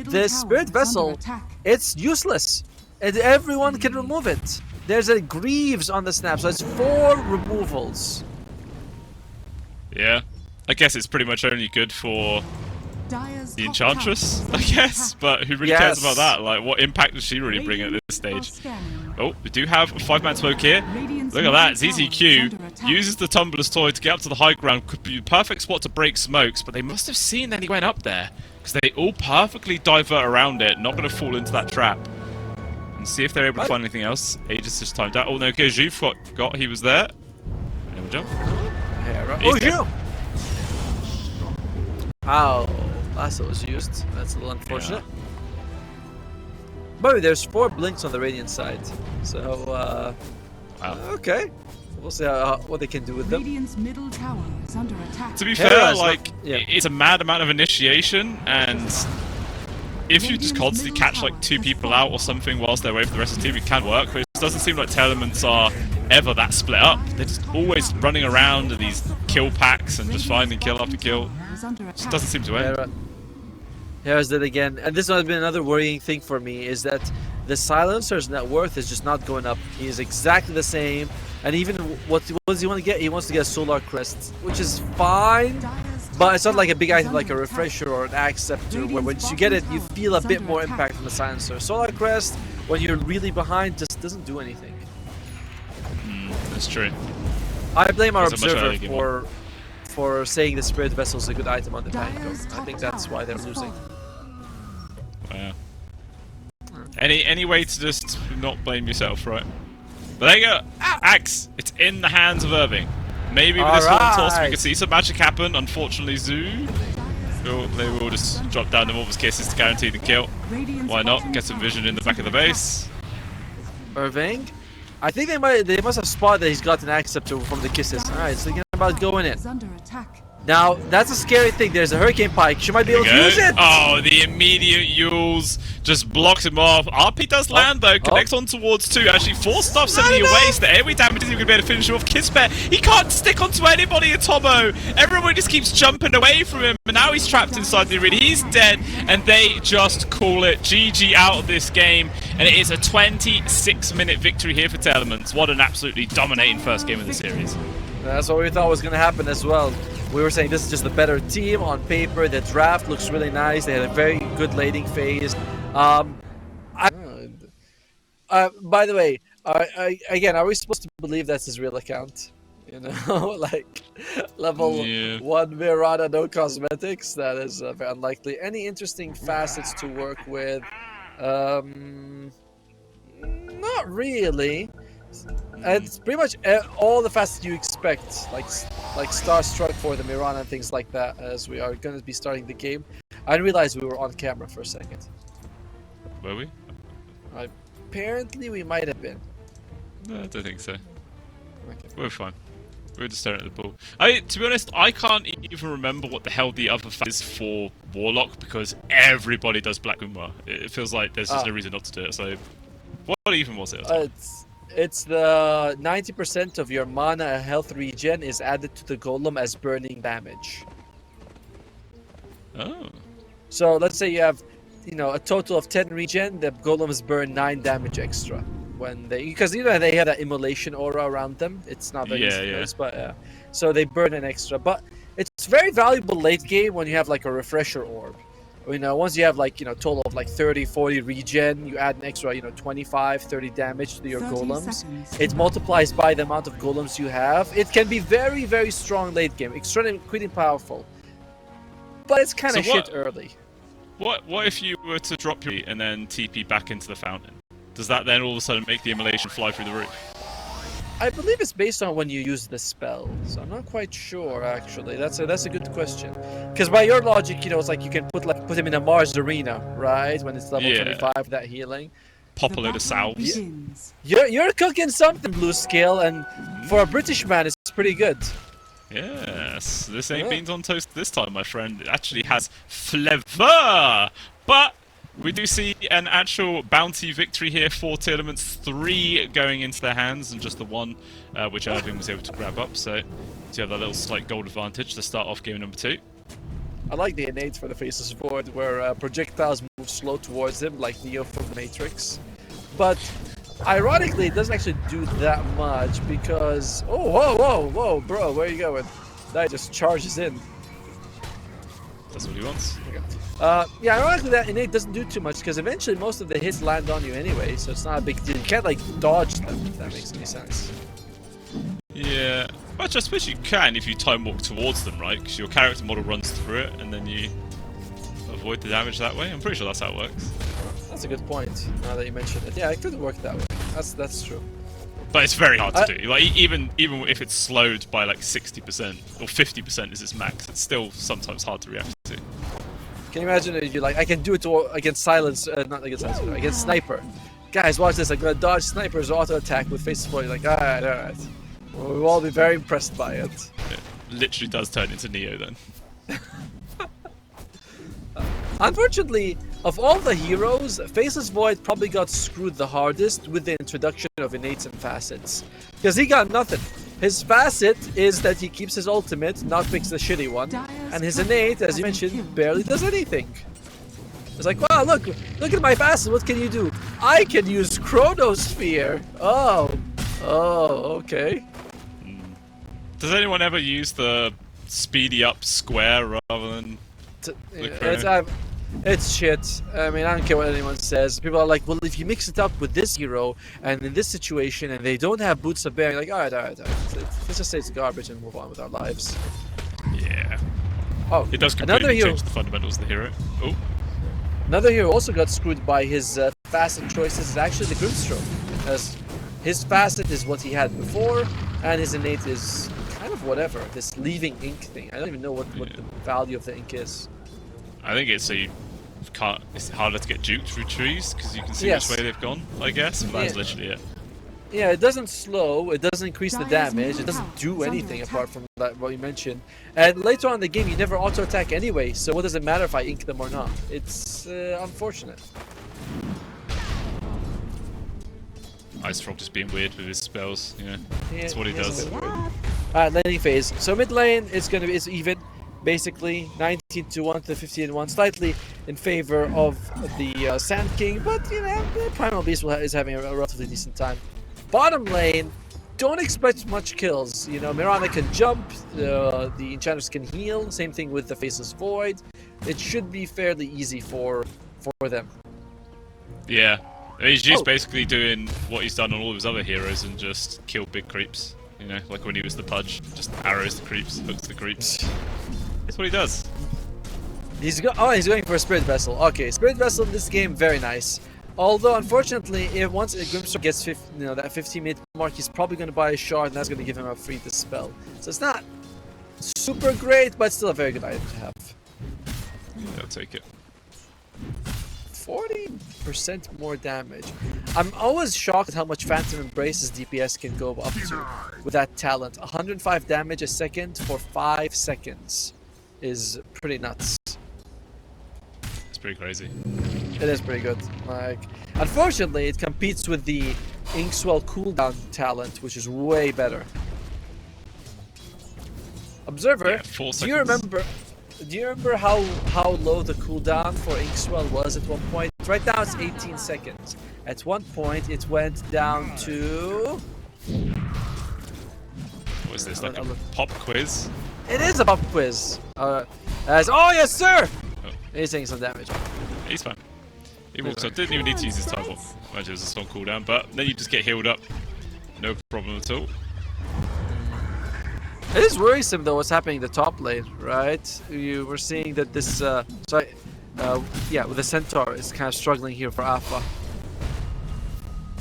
this Spirit Vessel, it's useless, and everyone can remove it. There's a Greaves on the Snap, so it's 4 removals. Yeah, I guess it's pretty much only good for the Enchantress, I guess, but who really cares about that? Like, what impact does she really bring at this stage? Oh, we do have a 5-man smoke here. Look at that, ZZQ uses the Tumbler's Toy to get up to the high ground. Could be a perfect spot to break smokes, but they must have seen that he went up there, because they all perfectly divert around it, not going to fall into that trap. And see if they're able to find anything else. Aegis just timed out. Oh no, okay, Zhu forgot he was there. There we go. Oh, Zhu! Ow, lasso was used. That's a little unfortunate. By the way, there's 4 blinks on the Radiant side. So, okay. We'll see what they can do with them. Radiant's middle tower is under attack. To be fair, it's a mad amount of initiation, and if you just constantly catch like 2 people out or something whilst they're away from the rest of the team, it can work. But it's doesn't seem like Tearlaments are ever that split up. They're just always running around in these kill packs and just finding kill after kill. It just doesn't seem to end. Yeah, right. Here's it again, and this has been another worrying thing for me, is that the Silencer's net worth is just not going up. He is exactly the same, and even what does he want to get? He wants to get a Solar Crest, which is fine, but it's not like a big item like a Refresher or an Axe Scepter, where once you get it, you feel a bit more impact from the Silencer. Solar Crest, when you're really behind, just doesn't do anything. That's true. I blame our observer for saying the Spirit Vessel is a good item on the tank, though. I think that's why they're losing. Wow. Any way to just not blame yourself, right? But there you go. Axe. It's in the hands of Irving. Maybe with this one toss we could see some magic happen. Unfortunately, Zoo. They will just drop down the Morpheus Kisses to guarantee the kill. Why not? Get some vision in the back of the base. Irving? I think they must have spotted that he's got an Axe Scepter from the Kisses. Alright, so thinking about going in. Now, that's a scary thing. There's a Hurricane Pike. She might be able to use it. Oh, the immediate Yules just blocks him off. RP does land though. Connects on towards 2. Actually, 4 stuff sending away. So every damage isn't even going to be able to finish him off. Kismet, he can't stick onto anybody at Tomo. Everyone just keeps jumping away from him. And now he's trapped inside the arena. He's dead. And they just call it GG out of this game. And it is a 26-minute victory here for Tearlaments. What an absolutely dominating first game of the series. That's what we thought was going to happen as well. We were saying this is just a better team on paper. The draft looks really nice. They had a very good laning phase. By the way, again, are we supposed to believe that's his real account? You know, like level 1 Mirana, no cosmetics. That is very unlikely. Any interesting facets to work with? Not really. It's pretty much all the facets you expect, like Starstruck for the Mirana and things like that, as we are going to be starting the game. I didn't realize we were on camera for a second. Were we? Apparently we might have been. No, I don't think so. Okay. We're fine. We're just staring at the ball. To be honest, I can't even remember what the hell the other fact is for Warlock, because everybody does Black Umar. It feels like there's just no reason not to do it, so... What even was it? It's the 90% of your mana health regen is added to the golem as burning damage. Oh. So let's say you have, a total of 10 regen, the golems burn 9 damage extra when because they have that immolation aura around them. It's not very easy, but so they burn an extra. But it's very valuable late game when you have like a refresher orb. Once you have total of 30, 40 regen, you add an extra 25, 30 damage to your golems. It multiplies by the amount of golems you have. It can be very, very strong late game, extremely powerful. But it's kind of shit early. What if you were to drop your and then TP back into the fountain? Does that then all of a sudden make the immolation fly through the roof? I believe it's based on when you use the spell, so I'm not quite sure actually. That's a good question. Because by your logic, it's like you can put him in a Mars arena, right? When it's level 25, that healing. Pop a load of salves. You're cooking something, Blue Scale, and for a British man, it's pretty good. Yes, this ain't beans on toast this time, my friend. It actually has flavor, but. We do see an actual bounty victory here for Tearlaments, 3 going into their hands and just the 1 which Irving was able to grab up, so you have that little slight gold advantage to start off game number 2. I like the innate for the Faceless Void where projectiles move slow towards him like Neo from the Matrix, but ironically it doesn't actually do that much because... whoa, bro, where are you going? That just charges in. That's what he wants. Okay. Ironically that innate doesn't do too much because eventually most of the hits land on you anyway, so it's not a big deal. You can't dodge them, if that makes any sense. Yeah, but I suppose you can if you time walk towards them, right? Because your character model runs through it and then you avoid the damage that way. I'm pretty sure that's how it works. That's a good point, now that you mention it. Yeah, it could work that way. That's true. But it's very hard to do. Like even if it's slowed by 60% or 50% is its max, it's still sometimes hard to react to. Can you imagine if you I can do it against Silence, not against Silence, against Sniper. Guys, watch this, I'm gonna dodge Sniper's auto attack with Faceless Void. Alright. We'll all be very impressed by it. It literally does turn into Neo then. Unfortunately, Of all the heroes, Faceless Void probably got screwed the hardest with the introduction of innates and facets. Because he got nothing. His facet is that he keeps his ultimate, not picks the shitty one, and his innate, as you mentioned, barely does anything. It's like, wow, look at my facet, what can you do? I can use Chronosphere! Oh, okay. Does anyone ever use the speedy up square rather than It's shit. I mean, I don't care what anyone says. People are like, well, if you mix it up with this hero and in this situation and they don't have Boots of Bear, you're like, alright. Let's just say it's garbage and move on with our lives. Yeah. Oh, It does completely change the fundamentals of the hero. Oh. Another hero also got screwed by his facet choices is actually the Grimstroke. As his facet is what he had before, and his innate is kind of whatever. This leaving ink thing. I don't even know what the value of the ink is. I think it's it's harder to get duped through trees because you can see which way they've gone, I guess. But that's literally it. Yeah, it doesn't slow, it doesn't increase the damage, it doesn't do anything apart from that what you mentioned. And later on in the game, you never auto attack anyway, so what does it matter if I ink them or not? It's unfortunate. Ice Frog just being weird with his spells, you know. Yeah, That's what he does. Alright, laning phase. So mid lane, it's even. Basically, 19-1 to 15-1, slightly in favor of the Sand King, but you know, the Primal Beast is having a relatively decent time. Bottom lane, don't expect much kills. You know, Mirana can jump, the enchanters can heal, same thing with the Faceless Void. It should be fairly easy for them. Yeah. He's just basically doing what he's done on all of his other heroes and just kill big creeps. You know, like when he was the Pudge, just arrows the creeps, hooks the creeps. That's what he does. He's going for a Spirit Vessel. Okay, Spirit Vessel in this game, very nice. Although, unfortunately, if once a Grimstroke gets that 15-minute mark, he's probably going to buy a shard, and that's going to give him a free dispel. So it's not super great, but still a very good item to have. I'll take it. 40% more damage. I'm always shocked at how much Phantom Embrace's DPS can go up to with that talent. 105 damage a second for 5 seconds is pretty nuts. It's pretty crazy. It is pretty good. Like, unfortunately, it competes with the Inkswell cooldown talent, which is way better. Observer, Yeah, 4 seconds. do you remember how low the cooldown for Inkswell was at one point? Right now it's 18 seconds. At one point it went down to... What is this, like a pop quiz? It is a pop quiz. Oh yes sir! Oh. He's taking some damage. He's fine. He walks up. Didn't even need to use his time off. Imagine it was a strong cooldown, but then you just get healed up. No problem at all. It is worrisome though what's happening in the top lane, right? You were seeing that this, with the Centaur is kind of struggling here for Alpha.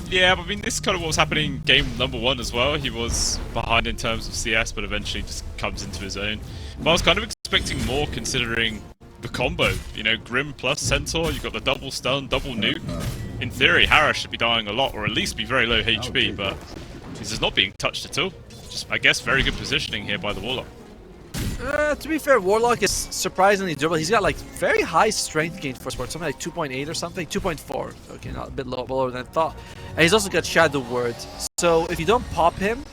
Yeah, but I mean, this is kind of what was happening in game number 1 as well. He was behind in terms of CS, but eventually just comes into his own. But I was kind of expecting more considering the combo. You know, Grim plus Centaur, you've got the double stun, double nuke. In theory, Hara should be dying a lot, or at least be very low HP, but he's just not being touched at all. Just, I guess, very good positioning here by the Warlock. To be fair, Warlock is surprisingly durable. He's got like very high strength gain for sport, something like 2.8 or something, 2.4. Okay, not a bit lower than I thought. And he's also got Shadow Word. So if you don't pop him,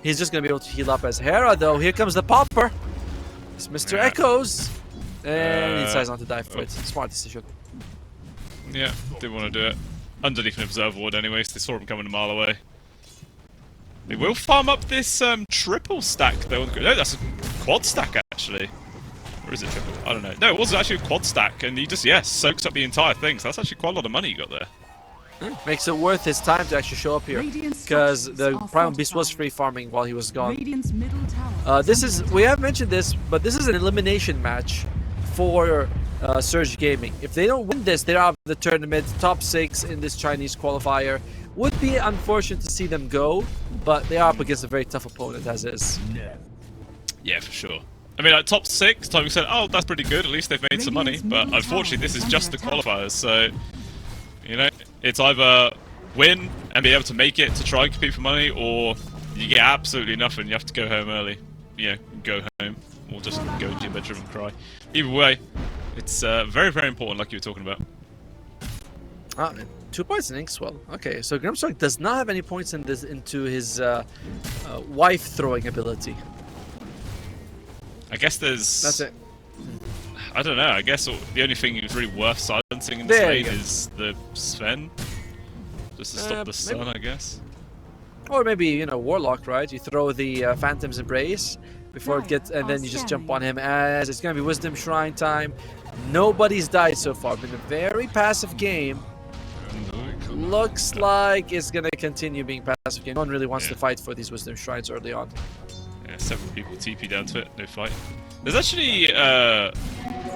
he's just gonna be able to heal up as Hera. Though here comes the popper. It's Mr. Echoes, and he decides not to die for it. Smart decision. Yeah, didn't want to do it. Underneath an Observer Ward anyway, so they saw him coming a mile away. They will farm up this triple stack though. No, that's a quad stack actually. Or is it triple? I don't know. No, it was actually a quad stack, and he just, soaks up the entire thing. So that's actually quite a lot of money you got there. Makes it worth his time to actually show up here, because the Primal Beast was free farming while he was gone. We have mentioned this, but this is an elimination match for Surge Gaming. If they don't win this, they're out of the tournament. Top 6 in this Chinese qualifier. Would be unfortunate to see them go, but they are up against a very tough opponent as is. Yeah, for sure. I mean, like, top 6, Tommy said, oh, that's pretty good, at least they've made some money, but unfortunately this is just the qualifiers, so, you know, it's either win and be able to make it to try and compete for money, or you get absolutely nothing, you have to go home early. You know, go home, or just go into your bedroom and cry. Either way, it's very, very important, like you were talking about. Ah, 2 points in Inkswell. Okay, so Grimstroke does not have any points in this into his wife throwing ability. I guess there's... That's it. I don't know, I guess the only thing that's really worth silencing in this There you lane go. is the Sven. Just to stop the sun, maybe. I guess. Or maybe, you know, Warlock, right? You throw the Phantom's Embrace before it gets, and then you just jump on him as it's gonna be Wisdom Shrine time. Nobody's died so far. Been a very passive game. Looks like it's gonna continue being passive game. No one really wants to fight for these Wisdom Shrines early on. Yeah, several people TP down to it, no fight. There's actually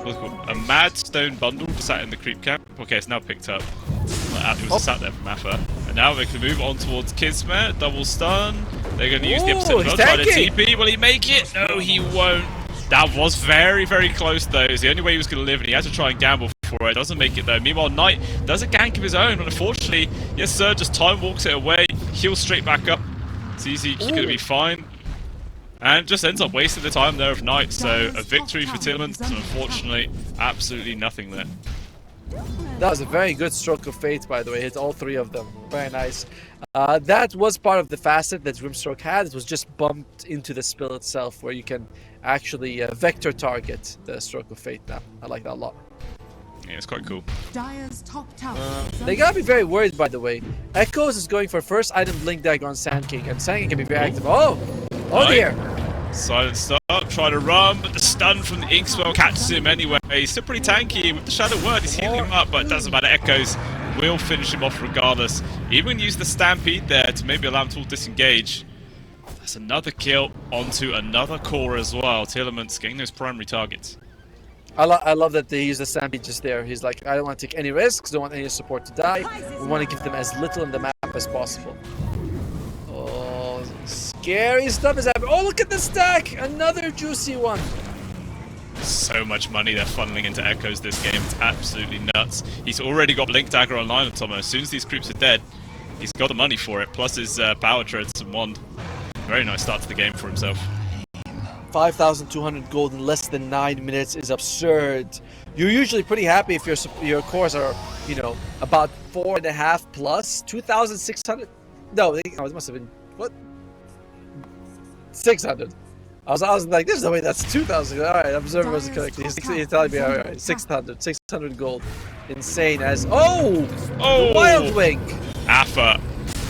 what's it called? A Mad Stone bundle sat in the creep camp. Okay, it's now picked up. It was sat there from Afa. And now they can move on towards Kismet, double stun. They're going to use the episode to try to TP. Will he make it? No, he won't. That was very, very close though. It's the only way he was going to live, and he had to try and gamble for it. Doesn't make it though. Meanwhile, Knight does a gank of his own, but unfortunately, yes sir, just time walks it away, heals straight back up. It's easy, he's going to be fine. And just ends up wasting the time there of Knight, so a victory for Tearlaments, and unfortunately, absolutely nothing there. That was a very good stroke of fate, by the way. Hit all 3 of them. Very nice. That was part of the facet that Grimstroke had. It was just bumped into the spill itself, where you can actually vector target the stroke of fate now. I like that a lot. Yeah, it's quite cool. Dire's top tower. They gotta be very worried, by the way. Echoes is going for first item Blink Dagger on Sand King, and Sand King can be very active. Oh dear! Silent start, try to run, but the stun from the Inkswell catches him anyway. He's still pretty tanky with the Shadow Word. He's healing him up, but it doesn't matter. Echoes will finish him off regardless. Even use the Stampede there to maybe allow him to disengage. That's another kill onto another core as well. Tearlaments getting those primary targets. I love that they use the Stampede just there. He's like, I don't want to take any risks, don't want any support to die. We want to give them as little in the map as possible. Oh, scary stuff is happening. Oh, look at the stack! Another juicy one. So much money they're funneling into Echoes this game. It's absolutely nuts. He's already got Blink Dagger online on Tomo. As soon as these creeps are dead, he's got the money for it, plus his power treads and wand. Very nice start to the game for himself. 5,200 gold in less than 9 minutes is absurd. You're usually pretty happy if your cores are, you know, about 4.5 plus 2,600. No, it must have been what? 600. I was like, there's no way that's 2,000. All right, observer was correct. He's telling me, all right, 600 gold. Insane as Wild Wing. Afa,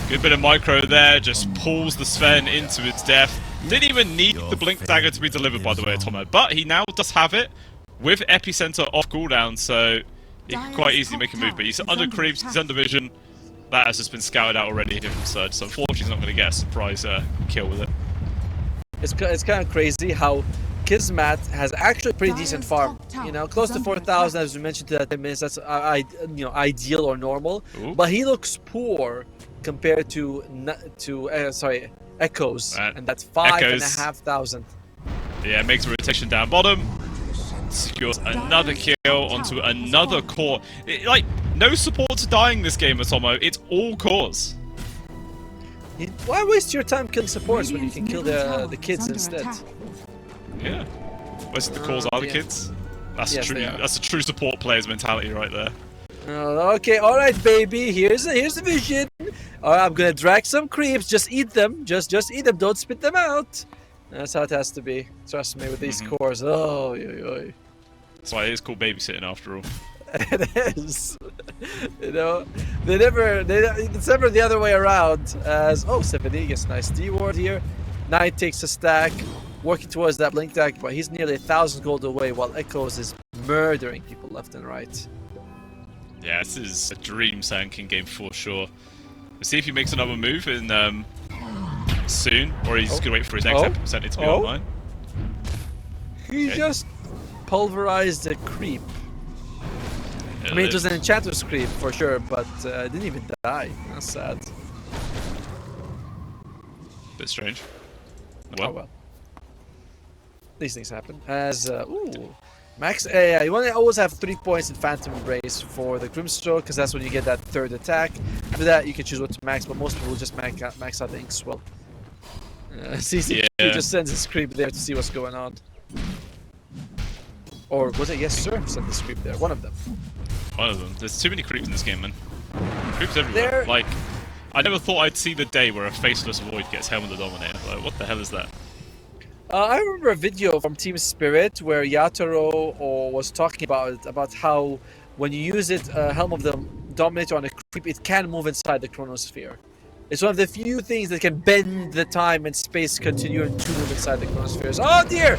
good bit of micro there, just pulls the Sven into its death. Didn't even need the Blink Dagger to be delivered, by the way, Tomo, but he now does have it with Epicenter off cooldown, so he can quite easily make a move. But he's under creeps, he's under vision. That has just been scouted out already him, so unfortunately he's not going to get a surprise kill with it. It's kind of crazy how Kismet has actually pretty decent farm. You know, close to 4,000 as we mentioned to that 10 minutes. That's ideal or normal. Ooh. But he looks poor compared to Echoes, and that's 5,500. Yeah, makes a rotation down bottom. Secures another kill onto another core. Like, no supports dying this game, Atomo. It's all cores. Why waste your time killing supports when you can kill the kids instead? Yeah. Most of the cores are the kids. That's a true support player's mentality right there. Okay, all right, baby. Here's the vision. All right, I'm gonna drag some creeps. Just eat them. Just eat them. Don't spit them out. That's how it has to be. Trust me with these cores. Oh, oy. That's why it is called babysitting after all. It is. You know, it's never the other way around. As Symphony gets a nice D ward here. Knight takes a stack, working towards that Blink Dagger, but he's nearly 1,000 gold away, while Echoes is murdering people left and right. Yeah, this is a dream Sand King game for sure. Let's see if he makes another move in soon, or he's just gonna wait for his next episode to be online. He just pulverized a creep. I mean, it was an Enchanter's creep for sure, but didn't even die. That's sad. Bit strange. Well. These things happen. As Max, you want to always have 3 points in Phantom Embrace for the Grimstroke, because that's when you get that third attack. After that, you can choose what to max, but most people just max out the Inkswell. CC just sends his creep there to see what's going on. Or was it yes sir sent the creep there? One of them. One of them. There's too many creeps in this game, man. Troops everywhere. There- Like, I never thought I'd see the day where a faceless void gets Helm of the Dominator. Like, what the hell is that? I remember a video from Team Spirit where Yatoro was talking about how when you use it, Helm of the Dominator on a creep, it can move inside the Chronosphere. It's one of the few things that can bend the time and space continuum to move inside the Chronospheres. Oh dear!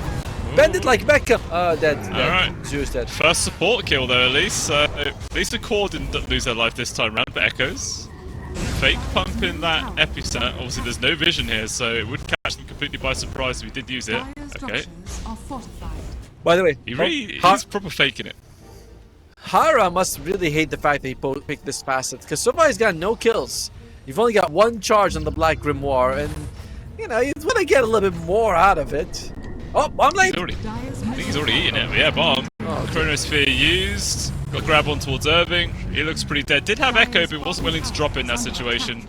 Bend it like Beckham! Dead. Alright. Zeus dead. First support kill though, at least. At least the core didn't lose their life this time round, but Echoes. Fake pump in that epicenter. Obviously, there's no vision here, so it would catch them completely by surprise if he did use it. Dire's Okay. structures are fortified. By the way, He's proper faking it. Hara must really hate the fact that he picked this passive, because so far he's got no kills. You've only got one charge on the Black Grimoire, and you know, you want to get a little bit more out of it. Oh, I'm late! Dire's I think he's already eaten it, but yeah, bomb. Chronosphere used. Got grab on towards Irving. He looks pretty dead. Did have Echo, but wasn't willing to drop in that situation.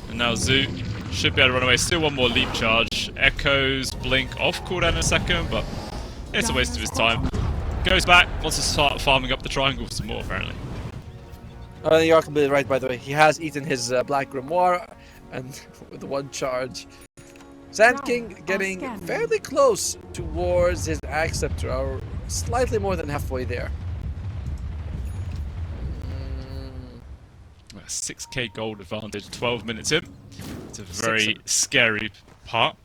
And now Zoot should be able to run away. Still one more leap charge. Echoes blink off cooldown in a second, but it's a waste of his time. Goes back, wants to start farming up the triangle for some more, apparently. You are completely right, by the way. He has eaten his Black Grimoire, and with one charge. Sand King getting fairly close towards his Acceptor, or slightly more than halfway there. 6k gold advantage, 12 minutes in. It's a very scary part.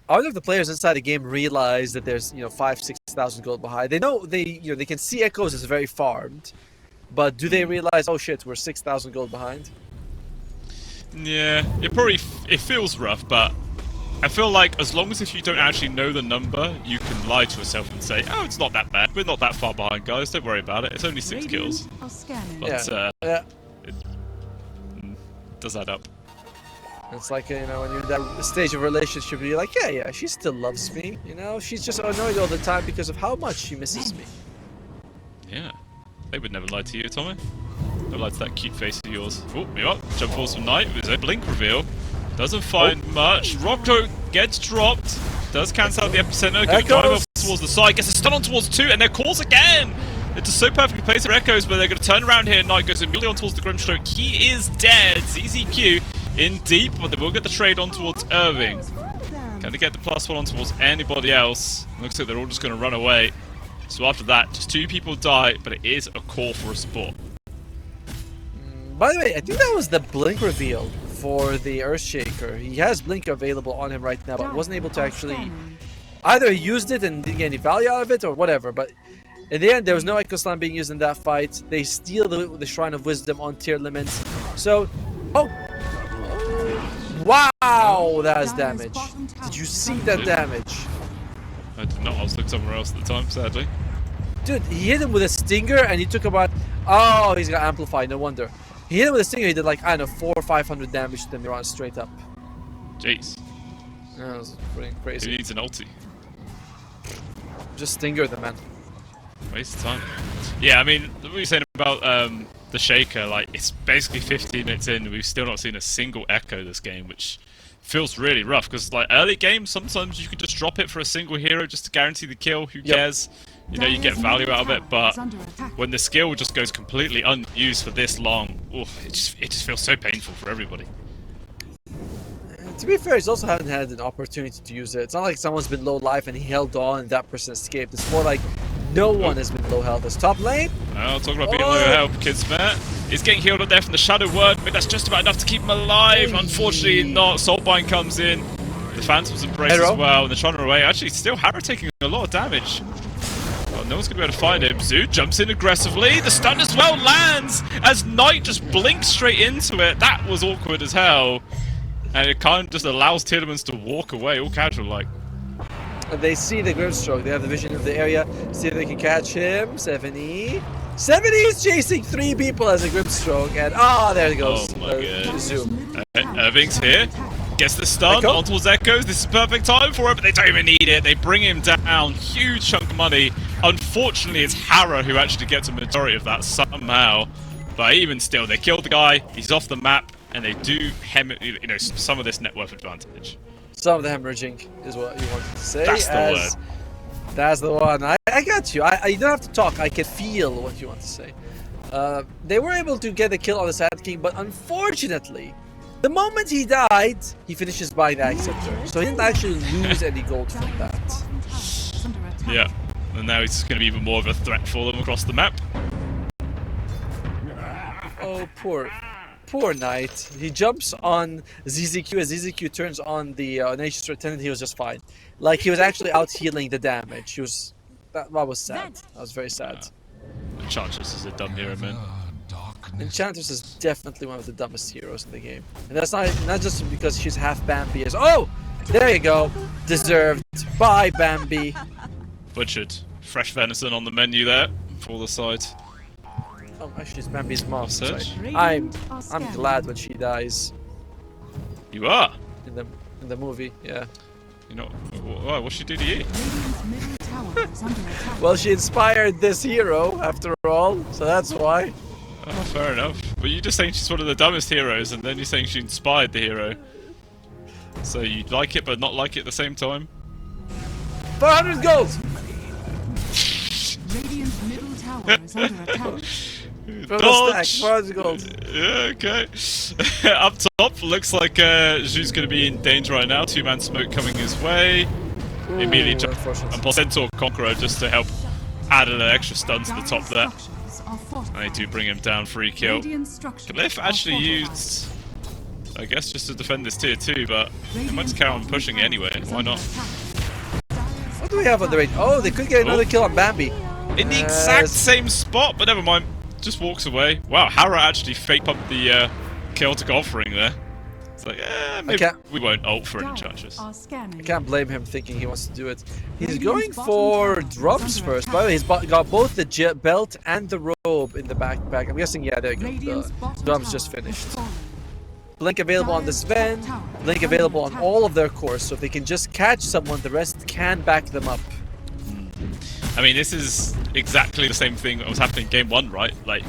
I wonder if the players inside the game realize that there's 5,000-6,000 gold behind. They know they can see Echoes as very farmed, but do they realize, oh shit, we're 6,000 gold behind? Yeah, it feels rough, but I feel like as long as if you don't actually know the number, you can lie to yourself and say, oh, it's not that bad. We're not that far behind, guys. Don't worry about it. It's only 6 kills. Radiant are scanning. But Yeah. it does add up. It's like, when you're in that stage of relationship, you're like, yeah, she still loves me. She's just annoyed all the time because of how much she misses me. Yeah. They would never lie to you, Tommy. Never lie to that cute face of yours. Oh, you up. Jump force from Knight with his own blink reveal. Doesn't find much. Rocco gets dropped. Does cancel out the epicenter. Going dive towards the side. Gets a stun on towards 2, and they're calls again. It's just so perfectly placed for Echoes, but they're going to turn around here. Knight goes immediately on towards the Grimstroke. He is dead. ZZQ in deep, but they will get the trade on towards Irving. Can they get the +1 on towards anybody else? Looks like they're all just going to run away. So after that, just 2 people die, but it is a call for a support. By the way, I think that was the blink reveal for the Earthshaker. He has blink available on him right now, but wasn't able to actually... Either he used it and didn't get any value out of it, or whatever, but in the end, there was no Echo Slam being used in that fight. They steal the Shrine of Wisdom on Tearlaments. So... Oh! Wow! That has damage. Did you see that damage? I did not. I was looking somewhere else at the time, sadly. Dude, he hit him with a Stinger, and he took about... Oh, he's got Amplify, no wonder. He hit him with a Stinger, he did like, I don't know, 400 or 500 damage to them. They're on straight up. Jeez. That was pretty crazy. Who needs an ulti? Just Stinger them, man. Waste of time. Yeah, I mean, what you're saying about the Shaker, like, it's basically 15 minutes in, we've still not seen a single Echo this game, which feels really rough, because, like, early game, sometimes you could just drop it for a single hero just to guarantee the kill, who cares? You get value out of it, but when the skill just goes completely unused for this long, it just feels so painful for everybody. To be fair, he's also haven't had an opportunity to use it. It's not like someone's been low life and he held on and that person escaped. It's more like no one has been low health. This top lane. Talking about being low health, Kidsmare. He's getting healed up there from the Shadow Word, but that's just about enough to keep him alive. Unfortunately not. Soulbind comes in. The Phantom's embraced as well, and they're trying to run away. Actually, still Hara taking a lot of damage. Well, no one's going to be able to find him. Zoo jumps in aggressively. The stun as well lands as Knight just blinks straight into it. That was awkward as hell. And it kind of just allows Tearlaments to walk away, all casual-like. They see the Grimstroke. They have the vision of the area. See if they can catch him. 70. 70 is chasing 3 people as a Grimstroke. And, there it goes. Oh my god. Zoom. Irving's here. Gets the stun on towards Echoes. This is perfect time for it, but they don't even need it. They bring him down. Huge chunk of money. Unfortunately, it's Hara who actually gets a majority of that somehow. But even still, they killed the guy. He's off the map. And they do some of this net worth advantage. Some of the hemorrhaging is what you wanted to say. That's the word. That's the one. I got you. You don't have to talk. I can feel what you want to say. They were able to get the kill on the Sand King, but unfortunately, the moment he died, he finishes buying the Acceptor. So he didn't actually lose any gold from that. Yeah, and now he's going to be even more of a threat for them across the map. Oh, poor Knight. He jumps on ZZQ as ZZQ turns on the Nature's Attendant. He was just fine. Like, he was actually out healing the damage. He was... That was sad. That was very sad. Enchantress is a dumb hero, man. Enchantress is definitely one of the dumbest heroes in the game. And that's not just because she's half Bambi. Oh! There you go. Deserved. Bye, Bambi. Butchered. Fresh venison on the menu there for the side. Oh, actually, it's Bambi's mom. Sorry. Search. I'm glad when she dies. You are? In the movie, yeah. You know, what'd she do to you? Well, she inspired this hero, after all, so that's why. Oh, fair enough. But you're just saying she's one of the dumbest heroes, and then you're saying she inspired the hero. So you like it, but not like it at the same time? 400 gold! Radiant's middle tower is under attack. Dodge! 400 gold. Yeah, okay. Up top, looks like Zhu's going to be in danger right now. Two-man smoke coming his way. Immediately jump and Placentaur Conqueror just to help add an extra stun to the top there. I need to bring him down, free kill. Glyph actually used, I guess, just to defend this tier 2, but they might just carry on pushing it anyway. Why not? What do we have on the range? Oh, they could get another kill on Bambi. In the exact same spot, but never mind. Just walks away. Wow, Hara actually faked up the chaotic offering there. It's like, maybe we won't ult for an Enchantress. I can't blame him thinking he wants to do it. He's going for drums first. By the way, he's got both the belt and the robe in the backpack. I'm guessing, yeah, there you go. The drums just finished. Blink available on the Sven. Blink available on all of their cores. So if they can just catch someone, the rest can back them up. I mean, this is exactly the same thing that was happening in Game 1, right? Like,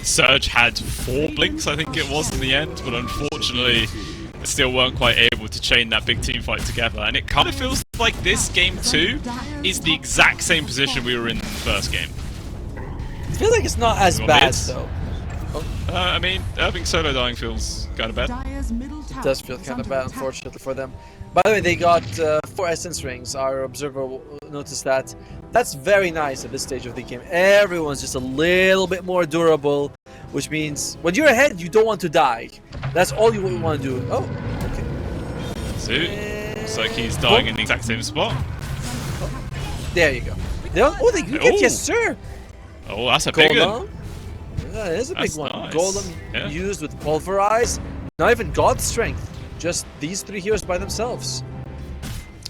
Surge had 4 blinks, I think it was, in the end, but unfortunately, they still weren't quite able to chain that big team fight together. And it kind of feels like this Game 2 is the exact same position we were in the first game. I feel like it's not as bad, though. I mean, having solo dying feels kind of bad. It does feel kind of bad, unfortunately, for them. By the way, they got 4 essence rings. Our observer noticed that. That's very nice at this stage of the game. Everyone's just a little bit more durable, which means when you're ahead, you don't want to die. That's all you want to do. Oh, okay. So, looks like he's dying in the exact same spot. Oh, there you go. You get yes, sir. Oh, that's a big one. Yeah, it is a big one. Nice. Golem used with Pulverize. Not even God Strength. Just these 3 heroes by themselves.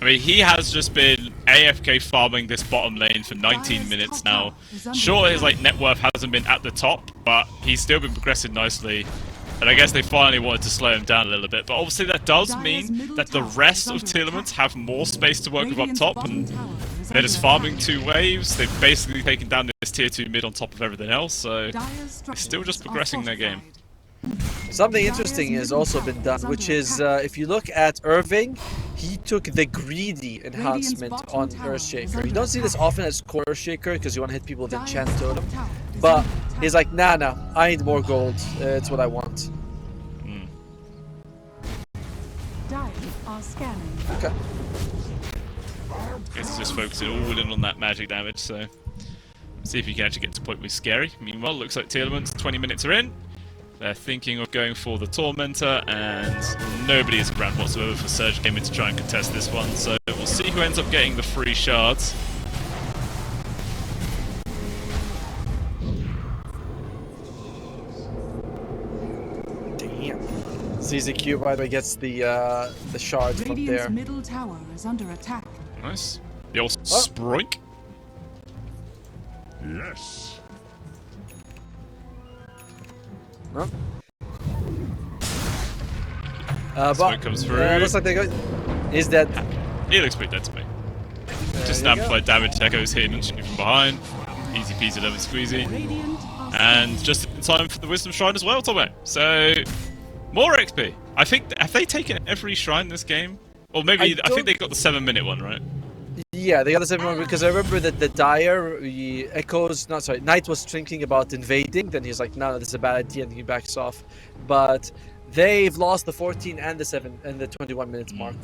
I mean, he has just been AFK farming this bottom lane for 19 minutes now. Sure, his net worth hasn't been at the top, but he's still been progressing nicely. And I guess they finally wanted to slow him down a little bit. But obviously that does mean that the rest of Tearlaments have more space to work with up top. And they're just farming 2 waves. They've basically taken down this tier 2 mid on top of everything else. So they're still just progressing their game. Something interesting has also been done, which is if you look at Irving, he took the greedy enhancement on Earthshaker. You don't see this often as core Earthshaker because you want to hit people with Enchant Totem. But he's like, nah, I need more gold. It's what I want. Okay. Guess he's just focusing all in on that magic damage, so see if you can actually get to point with Scary. Meanwhile, looks like Tearlaments 20 minutes are in. They're thinking of going for the Tormentor, and nobody is around whatsoever for Surge Gaming to try and contest this one, so we'll see who ends up getting the free shards. Damn. ZZQ, by the way, gets the shards from there. Middle tower is under attack. Nice. The old Sproink. Yes. Huh? Smoke comes through. Looks like they go. He's dead. He looks pretty dead to me. Just amplified damage, echoes hitting and shooting from behind. Easy peasy, lemon squeezy. And just in time for the Wisdom Shrine as well, Tomo. So, more XP. I think, have they taken every shrine this game? Or maybe, I think they got the 7-minute one, right? Yeah, they got the 7-1 because I remember that the Dire, Knight was thinking about invading. Then he's like, no, this is a bad idea, and he backs off. But they've lost the 14 and the 7 and the 21 minutes mark.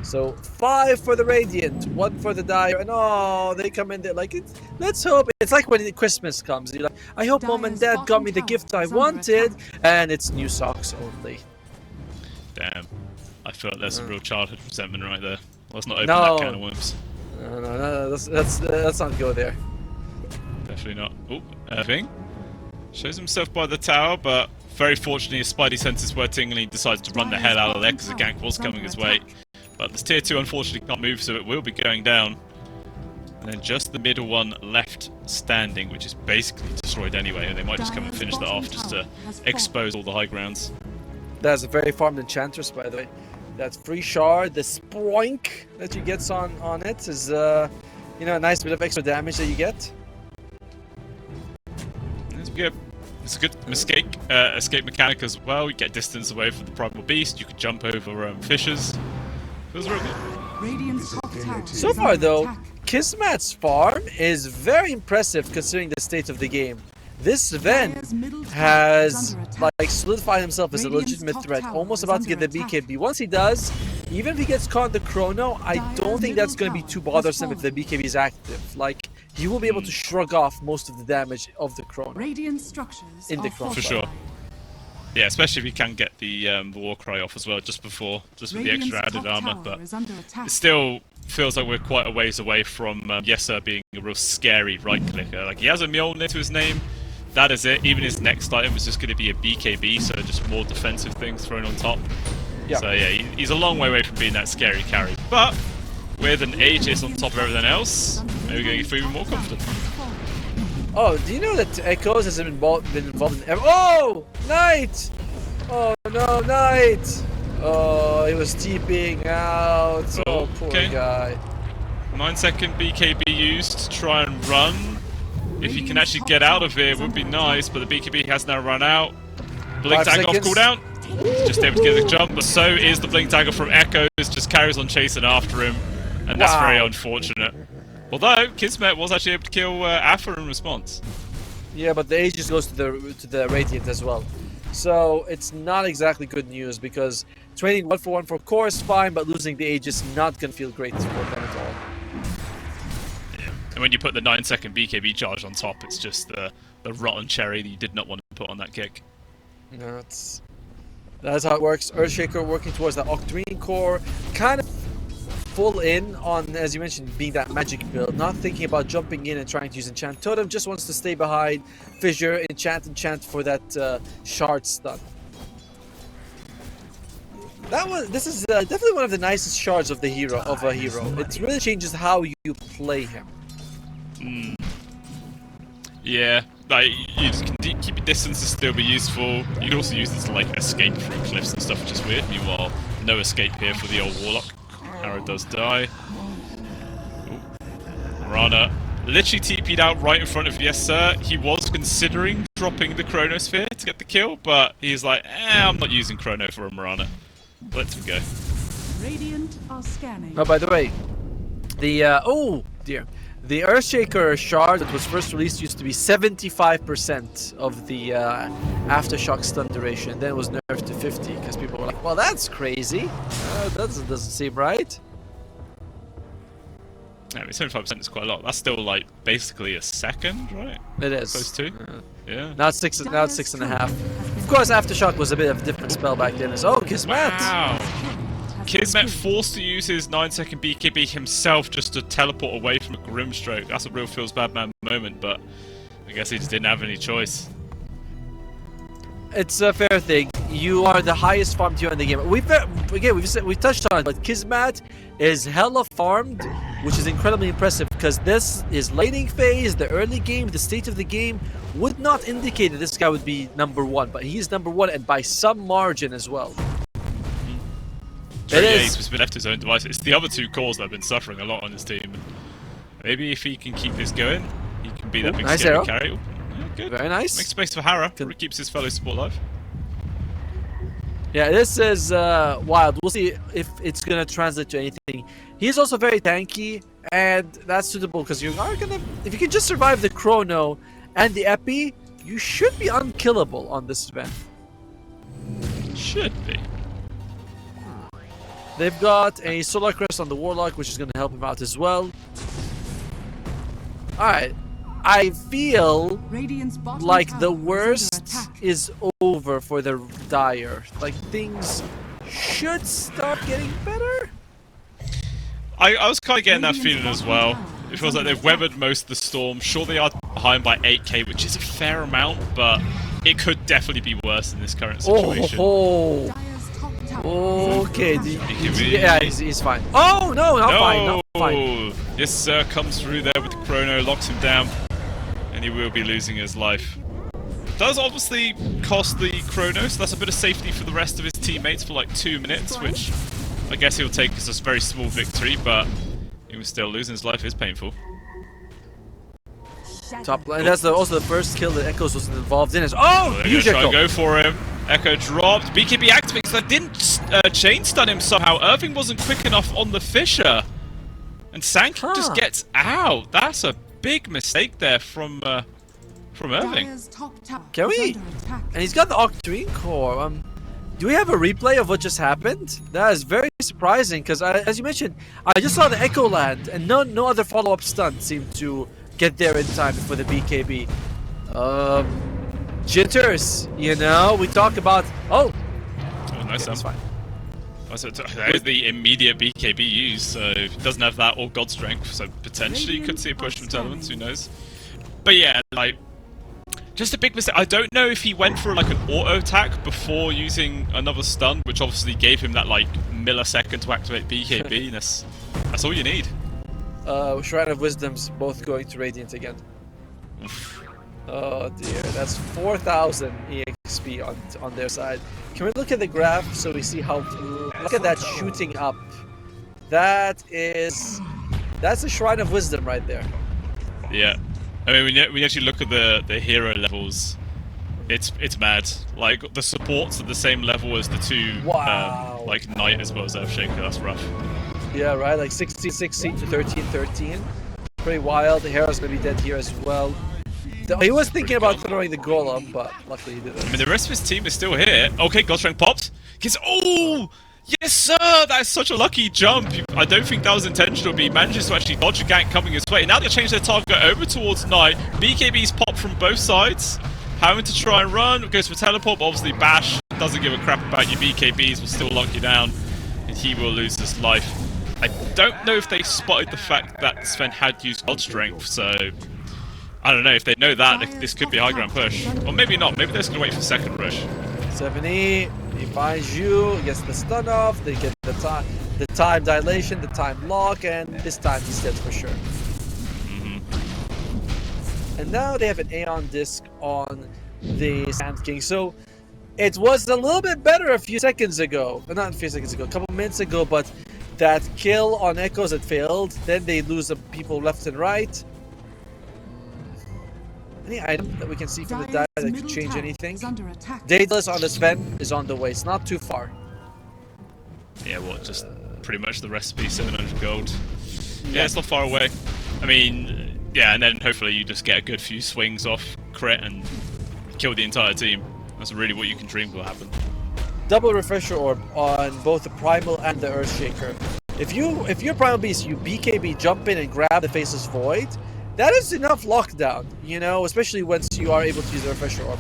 So 5 for the Radiant, 1 for the Dire, and oh, they come in there like, let's hope. It's like when Christmas comes, you're like, I hope Mom and Dad got me the gift I wanted, and it's new socks only. Damn. I feel like there's some real childhood resentment right there. Let's not open No. that can of worms. No, let's not go there. Definitely not. Oh, Thing. Shows himself by the tower, but very fortunately his spidey senses were tingling. He decides to run the hell out of there because the gank was coming his way. But this tier 2 unfortunately can't move, so it will be going down. And then just the middle one left standing, which is basically destroyed anyway, and they might just come and finish that off just to expose all the high grounds. That's a very farmed Enchantress, by the way. That free shard, the spoink that you get on it is, a nice bit of extra damage that you get. It's good. It's a good escape mechanic as well. You get distance away from the primal beast. You can jump over fissures. Feels real good. So far, though, Kismet's farm is very impressive considering the state of the game. This Sven has solidified himself as a legitimate threat, almost about to get the BKB. Once he does, even if he gets caught in the chrono, I don't think that's going to be too bothersome if the BKB is active. Like, he will be able to shrug off most of the damage of the chrono. In the chrono. For sure. Yeah, especially if he can get the Warcry off as well, just with the extra added armor. But it still feels like we're quite a ways away from Yesser being a real scary right clicker. Like, he has a Mjolnir to his name. That is it. Even his next item is just going to be a BKB, so just more defensive things thrown on top. Yeah. So yeah, he's a long way away from being that scary carry. But with an Aegis on top of everything else, maybe we're going to get even more confident. Oh, do you know that Echoes has been involved in Oh! Knight! Oh no, Knight! Oh, he was TPing out. Oh, poor guy. 9-second BKB used to try and run. If he can actually get out of here, it would be nice, but the BKB has now run out. Blink Dagger off cooldown. Just able to get the jump, but so is the Blink Dagger from Echoes. Just carries on chasing after him, and that's very unfortunate. Although, Kismet was actually able to kill Afa in response. Yeah, but the Aegis goes to the Radiant as well. So it's not exactly good news because trading 1-for-1 for core is fine, but losing the Aegis not going to feel great for them at all. And when you put the 9-second BKB charge on top, it's just the rotten cherry that you did not want to put on that kick. No, that's how it works. Earthshaker working towards that Octarine core, kind of full in on, as you mentioned, being that magic build, not thinking about jumping in and trying to use Enchant Totem, just wants to stay behind, Fissure, enchant for that shard stun. This is definitely one of the nicest shards of a hero. It really changes how you play him. Yeah, like you can keep your distance to still be useful. You can also use this to like escape through cliffs and stuff, which is weird. Meanwhile, no escape here for the old Warlock. Arrow does die. Rana literally TP'd out right in front of Yesser. He was considering dropping the Chronosphere to get the kill, but he's like, I'm not using Chrono for a Mirana. Let him go. Radiant are scanning. Oh, by the way, the the Earthshaker shard that was first released used to be 75% of the aftershock stun duration. Then it was nerfed to 50 because people were like, "Well, that's crazy. That doesn't seem right." Yeah, I mean, 75% is quite a lot. That's still like basically a second, right? It is. Close to. Yeah. Now it's 6.5. Of course, aftershock was a bit of a different spell back then. Kismet. Wow. Kismet forced to use his 9-second BKB himself just to teleport away from a Grimstroke. That's a real feels bad man moment, but I guess he just didn't have any choice. It's a fair thing. You are the highest farm tier in the game. We've touched on it, but Kismet is hella farmed, which is incredibly impressive because this is laning phase, the early game, the state of the game would not indicate that this guy would be #1, but he's #1 and by some margin as well. He's been left to his own device. It's the other two cores that have been suffering a lot on his team. Maybe if he can keep this going, he can be that big nice scary arrow. carry. Yeah, good. Very nice. Makes space for Hara. Keeps his fellow support alive. Yeah, this is wild. We'll see if it's gonna translate to anything. He's also very tanky, and that's suitable because you are gonna. If you can just survive the Chrono and the Epi, you should be unkillable on this event. Should be. They've got a Solar Crest on the Warlock, which is gonna help him out as well. All right, I feel Radiant's bottom like tower the is under worst attack. is over for the Dire. Like things should start getting better. I was kind of getting that feeling as well. It feels like they've weathered most of the storm. Sure, they are behind by 8k, which is a fair amount, but it could definitely be worse in this current situation. Oh, Dire's top tower okay. is under attack. Yeah, he's fine. Oh no, not fine, not fine. Yes, sir, comes through there with the Chrono, locks him down, and he will be losing his life. Does obviously cost the Chrono, so that's a bit of safety for the rest of his teammates for like 2 minutes, which I guess he'll take as a very small victory, but he was still losing his life is painful. Top line. That's also the first kill that Echoes wasn't involved in. They're gonna Huge try and Echo. go for him. Echo dropped. BKB activates. That didn't chain stun him somehow. Irving wasn't quick enough on the Fisher, and Sank just gets out. That's a big mistake there from Irving. Dire's top tower Can is we? under attack. And he's got the Octarine Core. Do we have a replay of what just happened? That is very surprising because, as you mentioned, I just saw the Echo land, and no other follow-up stun seemed to get there in time for the BKB. Jitters, you know, we talk about. Oh, Nice. that's fine. That is the immediate BKB use, so if he doesn't have that or God Strength, so potentially you could see a push from Tearlaments, who knows. But yeah, like, just a big mistake. I don't know if he went for like an auto attack before using another stun, which obviously gave him that like millisecond to activate BKB, and that's all you need. Shrine of Wisdom's both going to Radiant again. Oh dear, that's 4,000 EXP on their side. Can we look at the graph so we see how? Look at that shooting up. That's a Shrine of Wisdom right there. Yeah, I mean when you actually look at the hero levels, it's mad. Like the supports at the same level as the two, Wow. like Knight as well as Earthshaker. That's rough. Yeah, right. Like 16-16 to 13-13. Pretty wild. The Hero's gonna be dead here as well. He was thinking about throwing the Golem, but luckily he didn't. I mean, the rest of his team is still here. Okay, God Strength popped. Oh! Yes, sir! That is such a lucky jump. I don't think that was intentional, but he manages to actually dodge a gank coming his way. Now they change their target over towards Knight. BKB's popped from both sides. Having to try and run. Goes for teleport, but obviously Bash doesn't give a crap about your BKBs. Will still lock you down, and he will lose his life. I don't know if they spotted the fact that Sven had used God Strength, so I don't know. If they know that, this could be a high ground push. Or maybe not. Maybe they're just going to wait for second rush. 7E, he finds you, he gets the stun off, they get the time dilation, the time lock, and this time he's dead for sure. And now they have an Aeon Disc on the Sand King. So it was a little bit better a few seconds ago. Well, not a few seconds ago, a couple minutes ago, but that kill on Echoes had failed. Then they lose the people left and right. Any item that we can see from the data that could change anything? Daedalus on the Sven is on the way. It's not too far. Yeah, what? Just pretty much the recipe, 700 gold. Yeah, it's not far away. I mean, yeah, and then hopefully you just get a good few swings off crit and kill the entire team. That's really what you can dream will happen. Double refresher orb on both the primal and the Earthshaker. If you're primal beast, you BKB jump in and grab the Faceless Void. That is enough lockdown, you know, especially once you are able to use the refresher orb.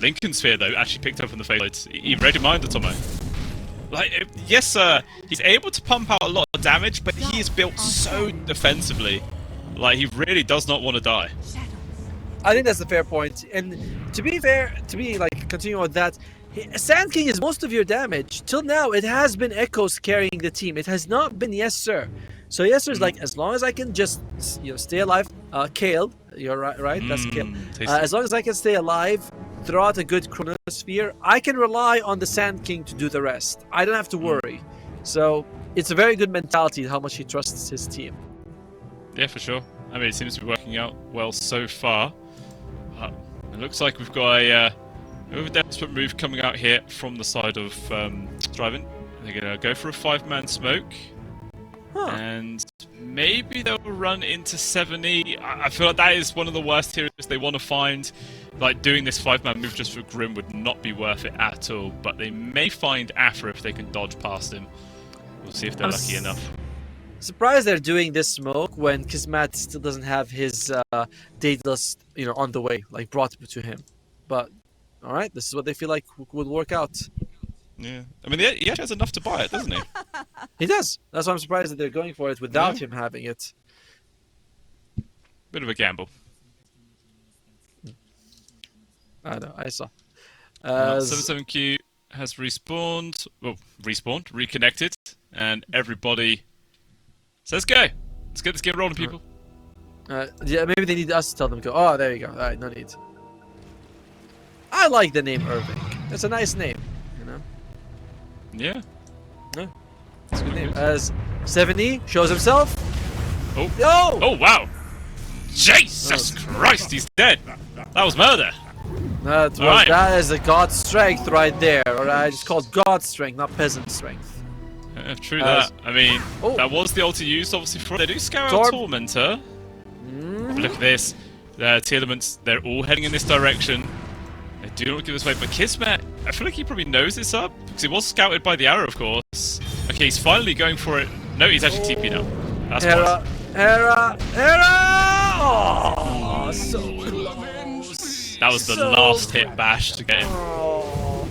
Lincoln Sphere though actually picked up on the face. He read your mind, Tomo. Like, yes, sir, he's able to pump out a lot of damage, but he is built so defensively. Like, he really does not want to die. I think that's a fair point. And to be fair, continuing with that, Sand King is most of your damage. Till now, it has been Echoes carrying the team. It has not been Yes Sir. So Yes Sir's like, as long as I can just, stay alive. Kale, you're right? That's Kale. As long as I can stay alive, throw out a good Chronosphere, I can rely on the Sand King to do the rest. I don't have to worry. So it's a very good mentality how much he trusts his team. Yeah, for sure. I mean, it seems to be working out well so far. It looks like we've got a With a desperate move coming out here from the side of Driving. They're going to go for a 5-man smoke. Huh. And maybe they'll run into 70. I feel like that is one of the worst heroes they want to find. Like, doing this 5-man move just for Grim would not be worth it at all. But they may find Afra if they can dodge past him. We'll see if they're lucky enough. Surprised they're doing this smoke when Kismet still doesn't have his Daedalus, on the way, like brought to him. But all right, this is what they feel like would work out. Yeah, I mean, he actually has enough to buy it, doesn't he? He does. That's why I'm surprised that they're going for it without him having it. Bit of a gamble. I know. I saw. 77Q has respawned. Well, reconnected, and everybody says go. Let's get this game rolling, people. Yeah, maybe they need us to tell them to go. Oh, there you go. All right, no need. I like the name Irving. It's a nice name, Yeah. No, it's a good name. As 70 shows himself. Oh. Yo! Oh wow! Jesus Christ, he's dead. That was murder. That is a god strength right there. Alright, it's called god strength, not peasant strength. True that. I mean, that was the ulti used, obviously, for they do scout out Tormentor. But look at this. The Tearlaments, they're all heading in this direction. They do not give this way, but Kismet, I feel like he probably knows this up, because he was scouted by the arrow, of course. Okay, he's finally going for it. No, he's actually TP now. That's Hera! Oh, so close. That was the last hit bash to get him. Oh.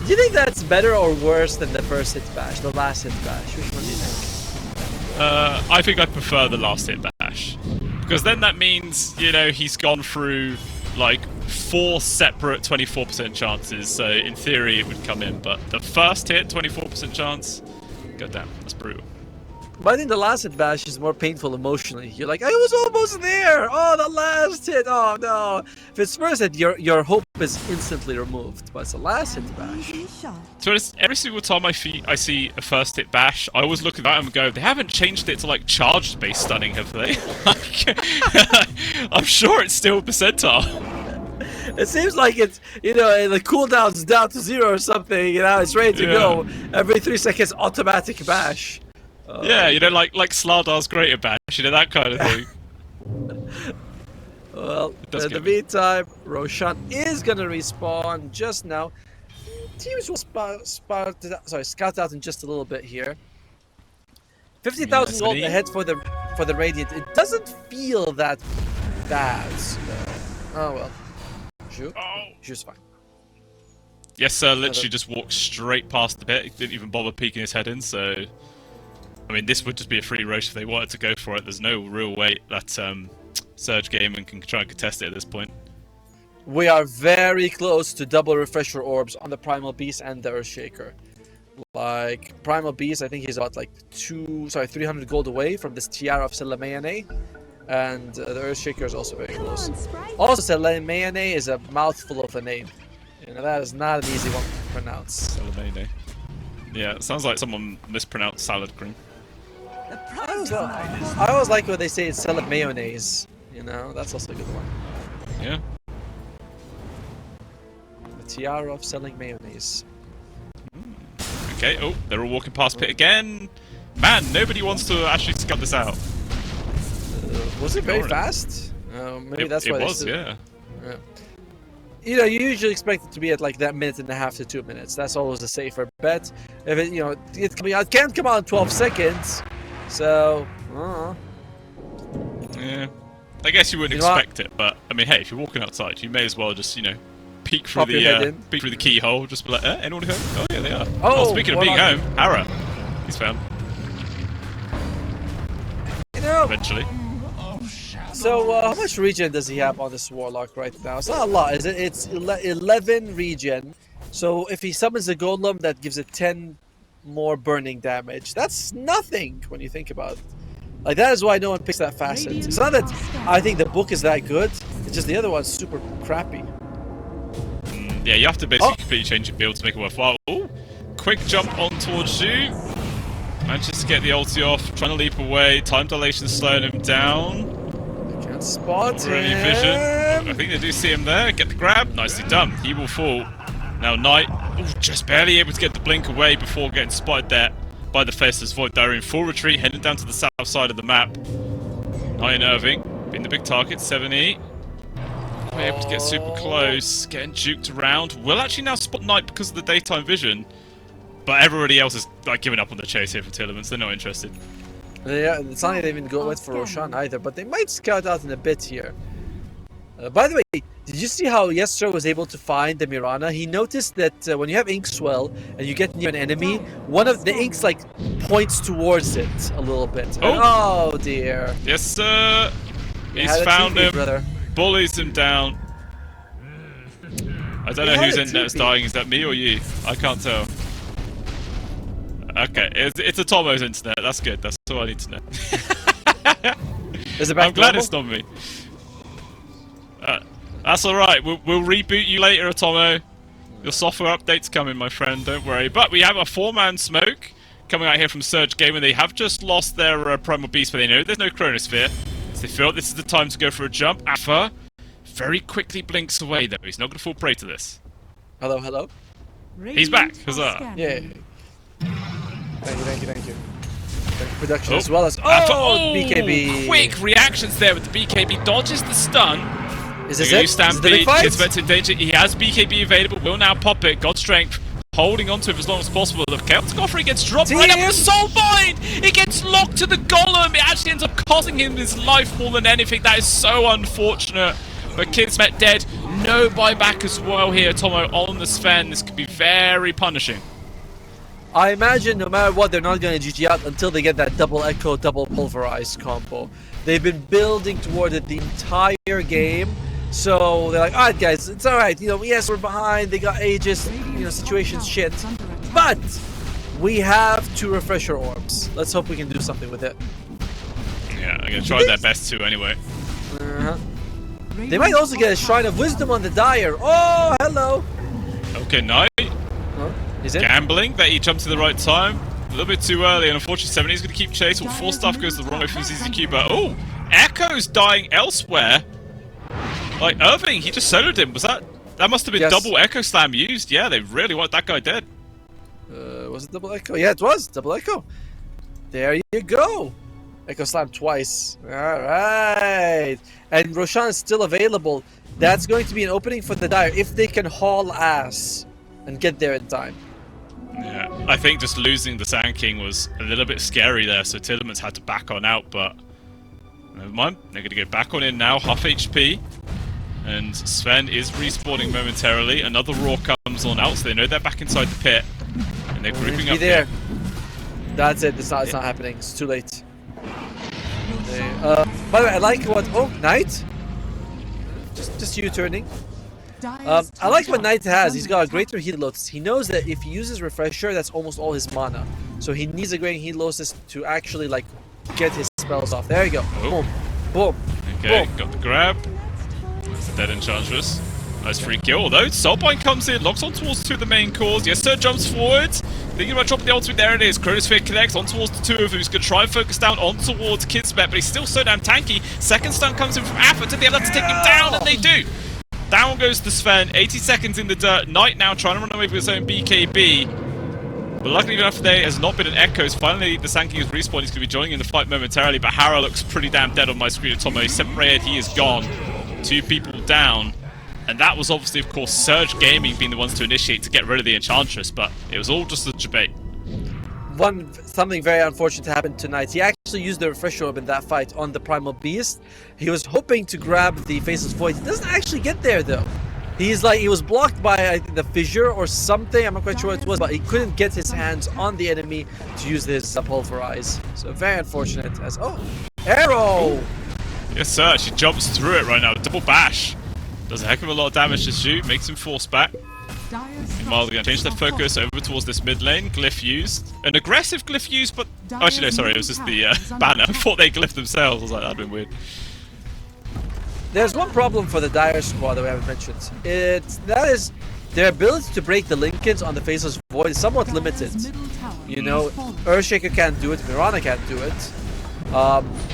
Do you think that's better or worse than the first hit bash, the last hit bash? Which one do you think? I think I prefer the last hit bash. Because then that means, he's gone through, like, 4 separate 24% chances, so in theory it would come in, but the first hit, 24% chance, goddamn, that's brutal. But I think the last hit bash is more painful emotionally. You're like, I was almost there! Oh, the last hit! Oh, no! If it's first hit, your hope is instantly removed, but it's the last hit bash. So every single time I see a first hit bash, I always look at that and go, they haven't changed it to, like, charge-based stunning, have they? I'm sure it's still percentile. It seems like it's, the cooldown's down to 0 or something, it's ready to go. Every 3 seconds, automatic bash. Yeah, like Slardar's greater bash, that kind of thing. Well, in the meantime, Roshan is gonna respawn just now. Teams will scout out in just a little bit here. 50,000 gold ahead for the Radiant. It doesn't feel that bad. Oh well. Ju's fine. Yes, sir. Literally just walked straight past the pit. He didn't even bother peeking his head in. So, I mean, this would just be a free roast if they wanted to go for it. There's no real way that Surge Gaming can try and contest it at this point. We are very close to double refresher orbs on the Primal Beast and the Earthshaker. Like, Primal Beast, I think he's about like 300 gold away from this Tiara of Selamayane. And the Earthshaker is also very close. Also, Selamayane is a mouthful of a name. That is not an easy one to pronounce. Selamayane. Yeah, it sounds like someone mispronounced salad cream. I always like when they say it's salad mayonnaise. That's also a good one. Yeah. The Tiara of selling mayonnaise. Okay, they're all walking past pit again. Man, nobody wants to actually scout this out. Was it very fast? Maybe that's why it was, yeah. You usually expect it to be at like that minute and a half to 2 minutes. That's always a safer bet. If it, it can't come out in 12 seconds. So, yeah. I guess you wouldn't expect it, but I mean, hey, if you're walking outside, you may as well just, peek through the keyhole. Just be like, anyone home? Oh yeah, they are. Oh, speaking of being home, Hara, he's found. Eventually. So, how much regen does he have on this Warlock right now? It's not a lot, is it? It's 11 regen. So, if he summons a Golem, that gives it 10 more burning damage. That's nothing when you think about it. Like, that is why no one picks that facet. It's not that I think the book is that good. It's just the other one's super crappy. Yeah, you have to basically completely change your build to make it worthwhile. Ooh, quick jump on towards you. Manages to get the ulti off, trying to leap away. Time dilation slowing him down. Can't spot For any him. vision. I think they do see him there. Get the grab. Nicely done. He will fall. Now Knight, just barely able to get the blink away before getting spotted there by the Faceless Void. They're in full retreat, heading down to the south side of the map. Knight and Irving being the big target. 7E. Able to get super close. Getting juked around. Will actually now spot Knight because of the daytime vision. But everybody else is like giving up on the chase here for Tearlaments. They're not interested. Yeah, it's not like they even went for Roshan either, but they might scout out in a bit here. By the way, did you see how Yestro was able to find the Mirana? He noticed that when you have ink swell and you get near an enemy, one of the inks like points towards it a little bit. Oh, dear. Yes, sir. He's Had a found TP, him. brother. Bullies him down. I don't know whose internet's dying. Is that me or you? I can't tell. Okay, it's a Tomo's internet. That's good. That's all I need to know. Is it back I'm glad normal? it's not me. That's alright. We'll reboot you later, Tomo. Your software update's coming, my friend. Don't worry. But we have a 4-man smoke coming out here from Surge Gaming. They have just lost their Primal Beast, but they know there's no Chronosphere. So they feel this is the time to go for a jump. Alpha very quickly blinks away, though. He's not going to fall prey to this. Hello, hello. He's back. Huzzah. Yeah. Thank you. Production Oh. as well as BKB. Quick reactions there with the BKB. Dodges the stun. Is this They're it? gonna Is it the big Stampede. fight? Kismet's in danger. He has BKB available. Will now pop it. God Strength holding on to it as long as possible. The Chaos Godfrey gets dropped right up the Soul Bind. It gets locked to the Golem. It actually ends up costing him his life more than anything. That is so unfortunate. But Kismet dead. No buyback as well here. Tomo on the Sven. This could be very punishing. I imagine no matter what, they're not going to GG out until they get that double echo, double pulverize combo. They've been building toward it the entire game. So they're like, alright guys, it's alright, you know, yes, we're behind, they got Aegis, you know, situation's shit. But we have 2 refresher orbs. Let's hope we can do something with it. Yeah, I'm gonna try their best to anyway. They might also get a Shrine of Wisdom on the Dire. Oh, hello! Okay, Knight. Huh? Is it? Gambling that he jumped to the right time. A little bit too early, and unfortunately 70 is going to keep chase. All 4 stuff goes the wrong way from ZZQ, but oh! Echo's dying elsewhere! Like, Irving, he just soloed him. Was that must have been double Echo Slam used. Yeah, they really want that guy dead. Was it double echo? Yeah, it was double echo. There you go. Echo Slam twice. Alright. And Roshan is still available. That's going to be an opening for the Dire if they can haul ass and get there in time. Yeah, I think just losing the Sand King was a little bit scary there, so Tearlaments had to back on out, but never mind. They're going to go back on in now, half HP. And Sven is respawning momentarily. Another Roar comes on out, so they know they're back inside the pit. And they're grouping up there. here. That's it. It's not happening. It's too late. By the way, I like what... Oh, Knight? Just U-turning. I like what Knight has. He's got a greater heal lotus. He knows that if he uses Refresher, that's almost all his mana. So he needs a great heal lotus to actually, like, get his spells off. There you go. Oh. Boom. Boom. Okay, Boom. got the grab. That's a dead Enchantress. Nice free kill, although Soulbind comes in, locks on towards 2 of the main cores. Yes, sir, jumps forward. Thinking about dropping the ultimate, there it is. Chronosphere connects on towards the 2 of them. He's going to try and focus down on towards Kismet, but he's still so damn tanky. Second stun comes in from Alpha. Did they have to take him down? And they do. Down goes the Sven. 80 seconds in the dirt. Knight now trying to run away with his own BKB. But luckily enough, there has not been an Echoes. Finally, the Sand King has respawned. He's going to be joining in the fight momentarily, but Hara looks pretty damn dead on my screen at Tomo. He's separated. He is gone. 2 people down. And that was obviously, of course, Surge Gaming being the ones to initiate to get rid of the Enchantress, but it was all just a debate. Something very unfortunate happened tonight. He actually used the Refresher Orb in that fight on the Primal Beast. He was hoping to grab the Faceless Void. He doesn't actually get there, though. He was blocked by, I think, the Fissure or something. I'm not quite sure what it was, but he couldn't get his hands on the enemy to use this Pulverize. So very unfortunate. As Arrow! Yes, sir. She jumps through it right now. Double bash. Does a heck of a lot of damage to shoot. Makes him force back. Meanwhile, they're going to change their focus over towards this mid lane. Glyph used. An aggressive glyph used, but... Oh, actually, no, sorry. It was just the banner. I thought they glyphed themselves. I was like, that'd been weird. There's one problem for the Dire squad that we haven't mentioned. That is their ability to break the Linkens on the Faceless Void is somewhat limited. You know, Earthshaker can't do it, Mirana can't do it.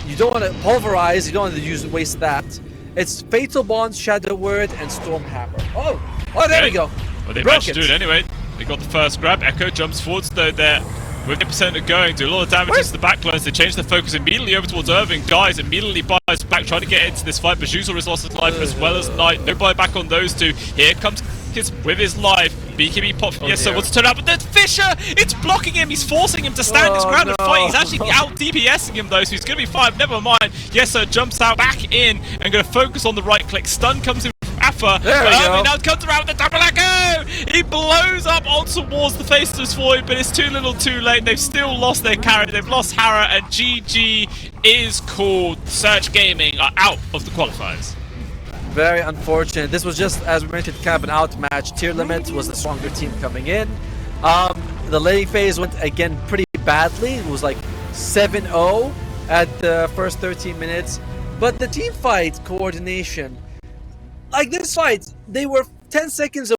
You don't want to pulverize. You don't want to waste that. It's Fatal Bond, Shadow Word, and Stormhammer. Oh, there we go. Well, they Broke managed to do it anyway. They got the first grab. Echo jumps forwards though there. With 8% going, do a lot of damage to the backlines. They change their focus immediately over towards Irving. Guys immediately buys back, trying to get into this fight. Bajuzor has lost his life as well as Knight. No buy back on those two. Here comes Kiss with his life. BKB pop. Yes, so wants to turn out, but then Fisher, it's blocking him. He's forcing him to stand his ground and fight. He's actually out DPSing him though, so he's going to be fine. Never mind. Yes, sir jumps out back in and going to focus on the right click. Stun comes in. There we go. Now comes around with the double echo! He blows up on towards the face of his void, but it's too little too late. They've still lost their carry, they've lost Hara, and GG is called. Surge Gaming are out of the qualifiers. Very unfortunate. This was just, as we mentioned, kind of an outmatch. Tearlaments was the stronger team coming in. The laning phase went again pretty badly. It was like 7-0 at the first 13 minutes. But the team fight coordination, like this fight, they were 10 seconds